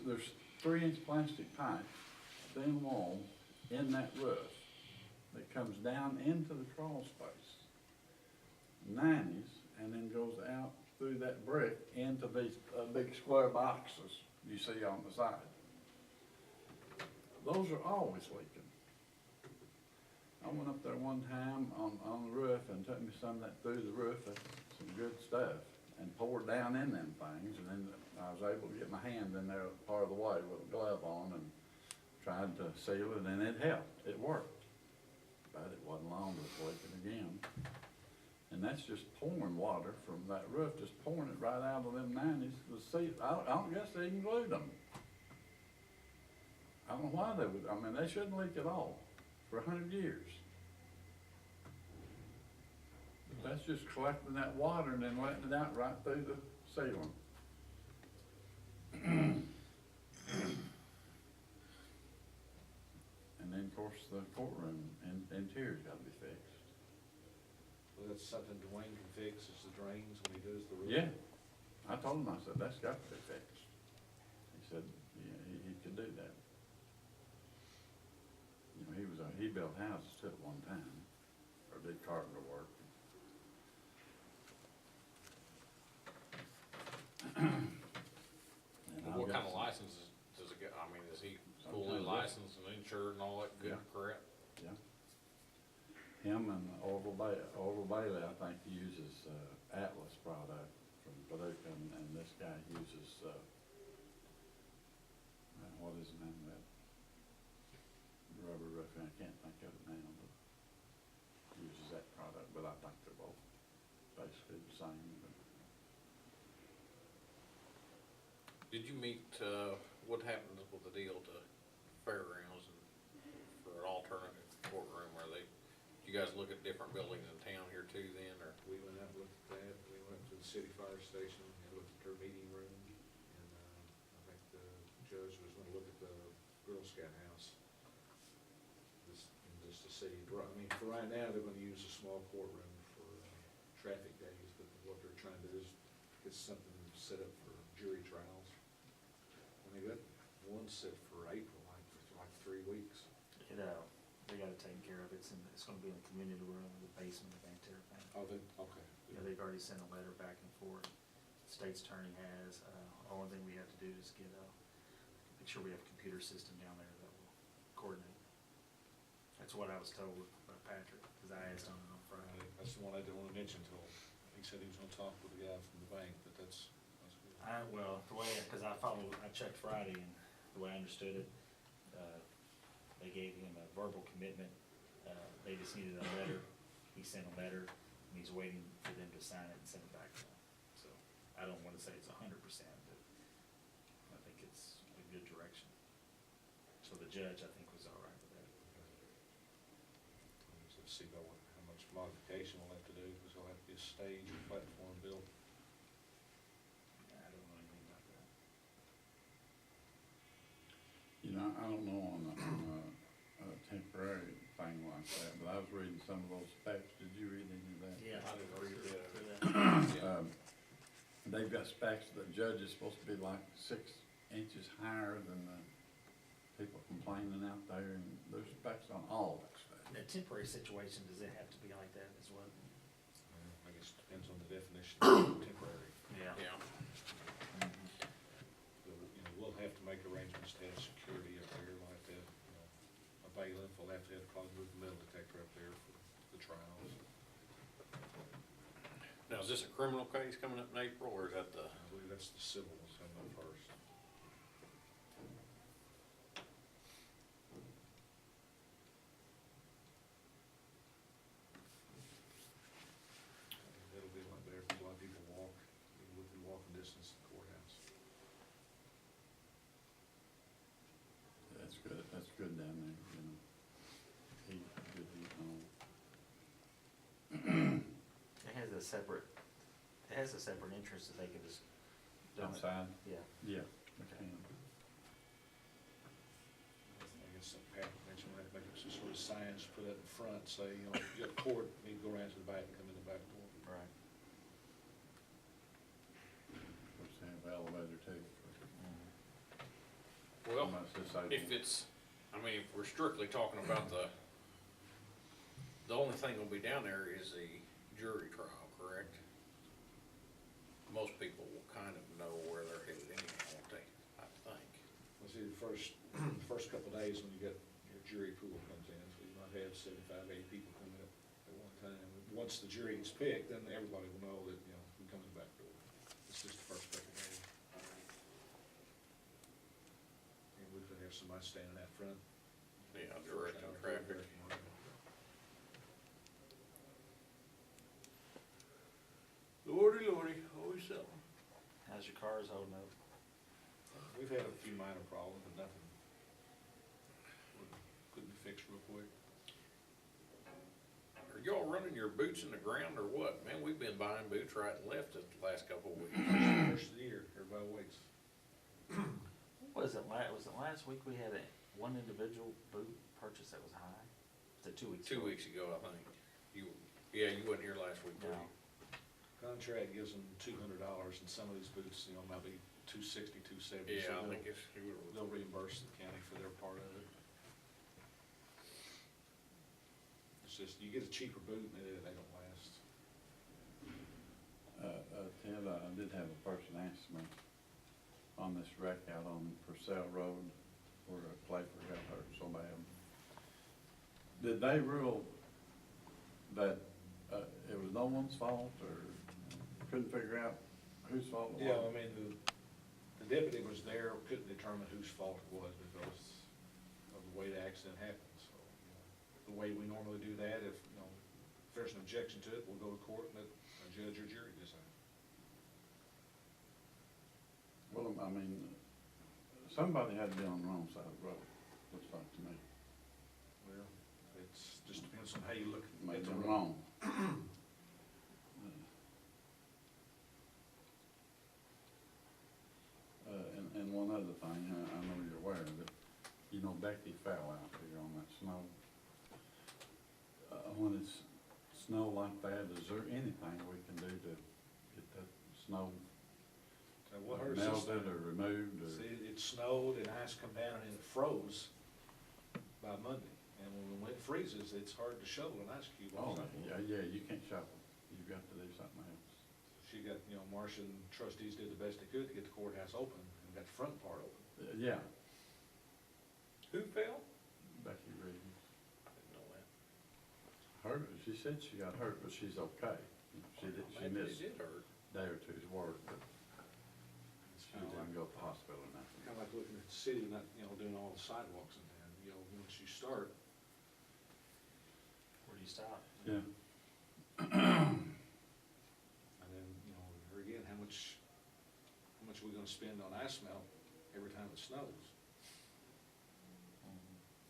3-inch plastic pipe, thin wall, in that roof that comes down into the crawl space, 90s, and then goes out through that brick into these big square boxes you see on the side. Those are always leaking. I went up there one time on the roof and took me some of that through the roof, that's some good stuff, and poured down in them things, and then I was able to get my hand in there part of the way with a glove on and tried to seal it, and it helped, it worked. But it wasn't long to it leaking again. And that's just pouring water from that roof, just pouring it right out of them 90s. The seat, I don't guess they even glued them. I don't know why they would, I mean, they shouldn't leak at all for 100 years. But that's just collecting that water and then letting it out right through the ceiling. And then, of course, the courtroom interior's gotta be fixed. Well, that's something Dwayne can fix, is the drains when he does the roof. Yeah, I told him, I said, that's got to be fixed. He said, yeah, he could do that. You know, he built houses too at one time, or did carpenter work. And I've What got kind of some- licenses does it get? I mean, is he Some fully kind of- licensed and insured and all that good Yeah. crap? Yeah. Him and Orville Bailey, I think, uses, Atlas product from Paducah, and this guy uses, what is the name of that rubber roofing? I can't think of it now, but uses that product, but I think they're both basically the same. But Did you meet, what happened with the deal to Fairgrounds and for an alternative courtroom? Are they, you guys look at different buildings in town here too then, or? We went out and looked at that, we went to the city fire station and looked at their meeting room, and, I think the judge was gonna look at the Girl Scout house. Just to see, I mean, for right now, they're gonna use a small courtroom for, traffic days, but what they're trying to do is get something set up for jury trials. And they got one set for April, like 3 weeks. They got it taken care of, it's gonna be in the community room, the basement, the bank, everything. Oh, okay. Yeah, they've already sent a letter back and forth, state's attorney has, only thing we have to do is make sure we have a computer system down there that will coordinate. That's what I was told by Patrick, cause I asked him on Friday. That's the one I didn't wanna mention to him. He said he was gonna talk with the guy from the bank, but that's good. Cause I checked Friday and the way I understood it, they gave him a verbal commitment, they just needed a letter, he sent a letter, and he's waiting for them to sign it and send it back to him. So, I don't wanna say it's 100%, but judge, I think, was all right with that. Let's see about how much modification we'll have to do, because there'll have to be a stage or platform built. I don't know anything about that. You know, I don't know on a temporary thing like that, but I was reading some of those specs. Did you read any of that? Yeah. I didn't read it. For that. They've got specs that the judge is supposed to be like 6 inches higher than the people complaining out there, and there's specs on all that stuff. In a temporary situation, does it have to be like that as well? I guess it depends on the definition of temporary. Yeah. Yeah. We'll have to make arrangements to have security up there, we'll have to have, a bailiff, we'll have to probably move the metal detector up there for the trials. Now, is this a criminal case coming up in April, or is that the, I believe that's the civil one's coming up first. It'll be a lot better, because a lot of people walk, within walking distance to the courthouse. That's good down there, you know. Heat, good heat and all. It has a separate entrance that they can just. don't it? Outside? Yeah. Yeah, we can. I guess Pat mentioned we have to make some sort of signs, put that in front, say, you got court, need to go around to the back and come in the back door. Right. Of course, they have elevator too. well, Unless it's open. if it's, I mean, if we're strictly talking about the only thing that'll be down there is the jury trial, correct? Most people will kind of know where they're headed anyhow, won't they, I think. Well, see, the first couple of days when you get your jury pool comes in, so you might have 75, 80 people coming up at one time. Once the jury is picked, then everybody will know that, who comes in the back door. It's just the first couple of days. And we could have somebody standing out front. Yeah, directing traffic. Lordy, always something. How's your cars holding up? We've had a few minor problems, but nothing couldn't be fixed real quick. Are y'all running your boots in the ground or what? Man, we've been buying boots right and left the last couple of weeks. First of the year, everybody waits. Was it last week we had one individual boot purchase that was high? Was it 2 weeks? 2 weeks ago, I think. You wasn't here last week, were No. you? Contract gives them $200, and some of these boots, might be $260, $270. Yeah, so I think it's, they'll reimburse the county for their part of it. It's just, you get a cheaper boot, and they don't last. Ted, I did have a person ask me on this wreck out on Purcell Road where a Clayford got hurt so bad. Did they rule that it was no one's fault, or couldn't figure out whose fault it was? Yeah, I mean, the deputy was there, couldn't determine whose fault it was because of the way the accident happened, so, the way we normally do that, if there's an objection to it, we'll go to court and let a judge or jury decide. Well, I mean, somebody had to be on the wrong side of the road, looks like to me. Well, it's, just depends on how you look Made at the them road. wrong. And one other thing, I know you're aware of it, Becky fell out here on that snow. When it's snow like that, is there anything we can do to get that snow What hurts is, melted or removed, or? see, it snowed and ice come down and it froze by Monday. And when it freezes, it's hard to shovel an ice cube Oh, on something. yeah, you can't shovel, you've got to do something else. She got, Marcia and trustees did the best they could to get the courthouse open and got the front part open. Yeah, Who fell? Becky Reed. I didn't know that. Hurt, she said she got hurt, but she's okay. She Maybe missed it did hurt. a day or two's work, but she Kinda didn't go to the hospital or nothing. Kind of like looking at the city, not, doing all the sidewalks in town, once you start, Where do you stop? Yeah. and then, here again, how much are we gonna spend on asphalt every time it snows?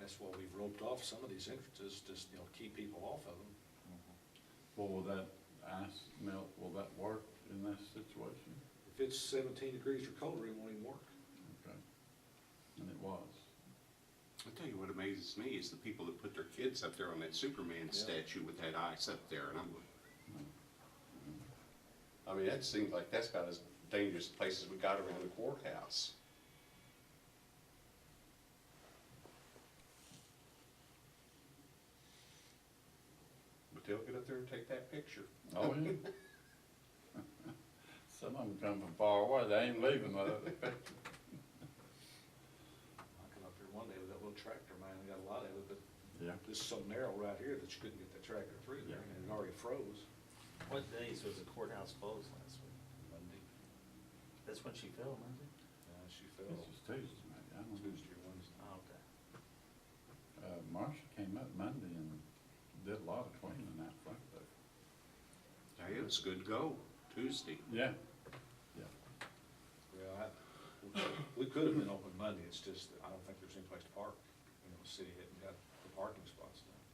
That's why we've roped off some of these entrances, just, you know, keep people off of them. Well, will that ice melt, will that work in that situation? If it's 17 degrees or colder, it won't even work. Okay. And it was. I'll tell you what amazes me is the people that put their kids up there on that Superman statue with that ice up there, and I'm like, I mean, that seems like that's about as dangerous a place as we got around the courthouse. But they'll get up there and take that picture. Oh, yeah. Some of them come from far away, they ain't leaving without a picture. I come up here one day with that little tractor, man, we got a lot of it, but Yeah. it's so narrow right here that you couldn't get that tractor through there, and it already froze. What days was the courthouse closed last week? Monday, That's when she fell, Monday? she fell This is Tuesday, maybe, I don't know. Tuesday or Wednesday. Oh, okay. Marcia came up Monday and did a lot of cleaning out front there. Hey, it was good to go Tuesday. Yeah. Well, we could have been open Monday, it's just, that I don't think there's any place to park. You know, the city hadn't got the parking spots done.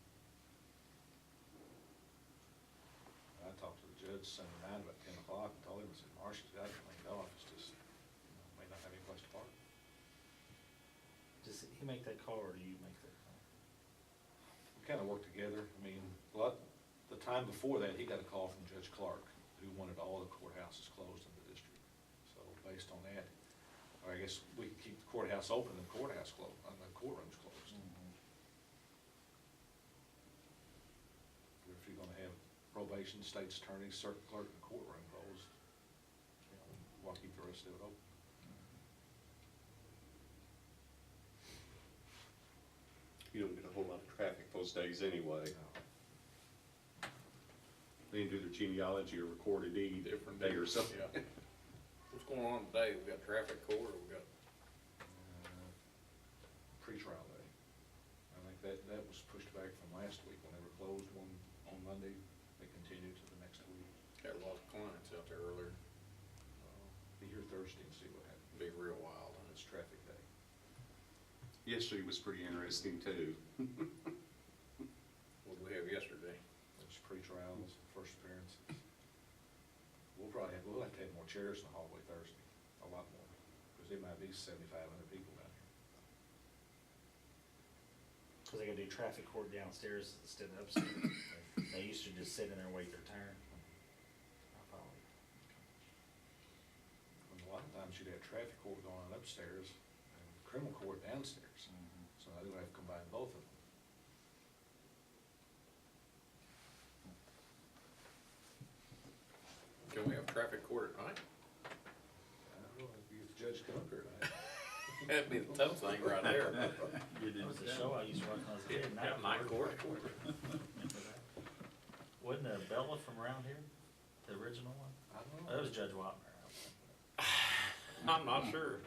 I talked to the judge Sunday night about 10 o'clock and told him, I said, Marcia's got it cleaned off, it's just, you know, may not have any place to park. Does he make that call or do you make that call? We kind of worked together, I mean, the time before that, he got a call from Judge Clark, who wanted all the courthouses closed in the district. So based on that, or I guess we could keep the courthouse open and the courthouse closed, and the courtrooms closed. If you're gonna have probation, state's attorney, circuit clerk, and courtroom closed, you know, why keep the rest of it open? You don't get a whole lot of traffic those days anyway. They didn't do their genealogy or recorded deed different day or something. Yeah. What's going on today? We got traffic court, or we got, Pre-trial day. I think that was pushed back from last week when they were closed on Monday. They continued to the next week. got a lot of clients out there earlier. Be here Thursday and see what happens. Be real wild. It's traffic day. Yesterday was pretty interesting too. What did we have yesterday? There's pre-trials, first appearances. We'll have to have more chairs in the hallway Thursday, a lot more, because there might be 7,500 people down here. Cause they gotta do traffic court downstairs instead of upstairs. They used to just sit in there and wait their turn. I follow you. And a lot of times you'd have traffic court going on upstairs and criminal court downstairs. So I do have to combine both of them. Can we have traffic court at night? I don't know, if you get the judge come up here tonight. That'd be the tough thing right there. That was a show I used to watch when I was a kid. Yeah, night court. Wasn't Bella from around here, the original one? I don't That know. was Judge Wapner. I'm not sure.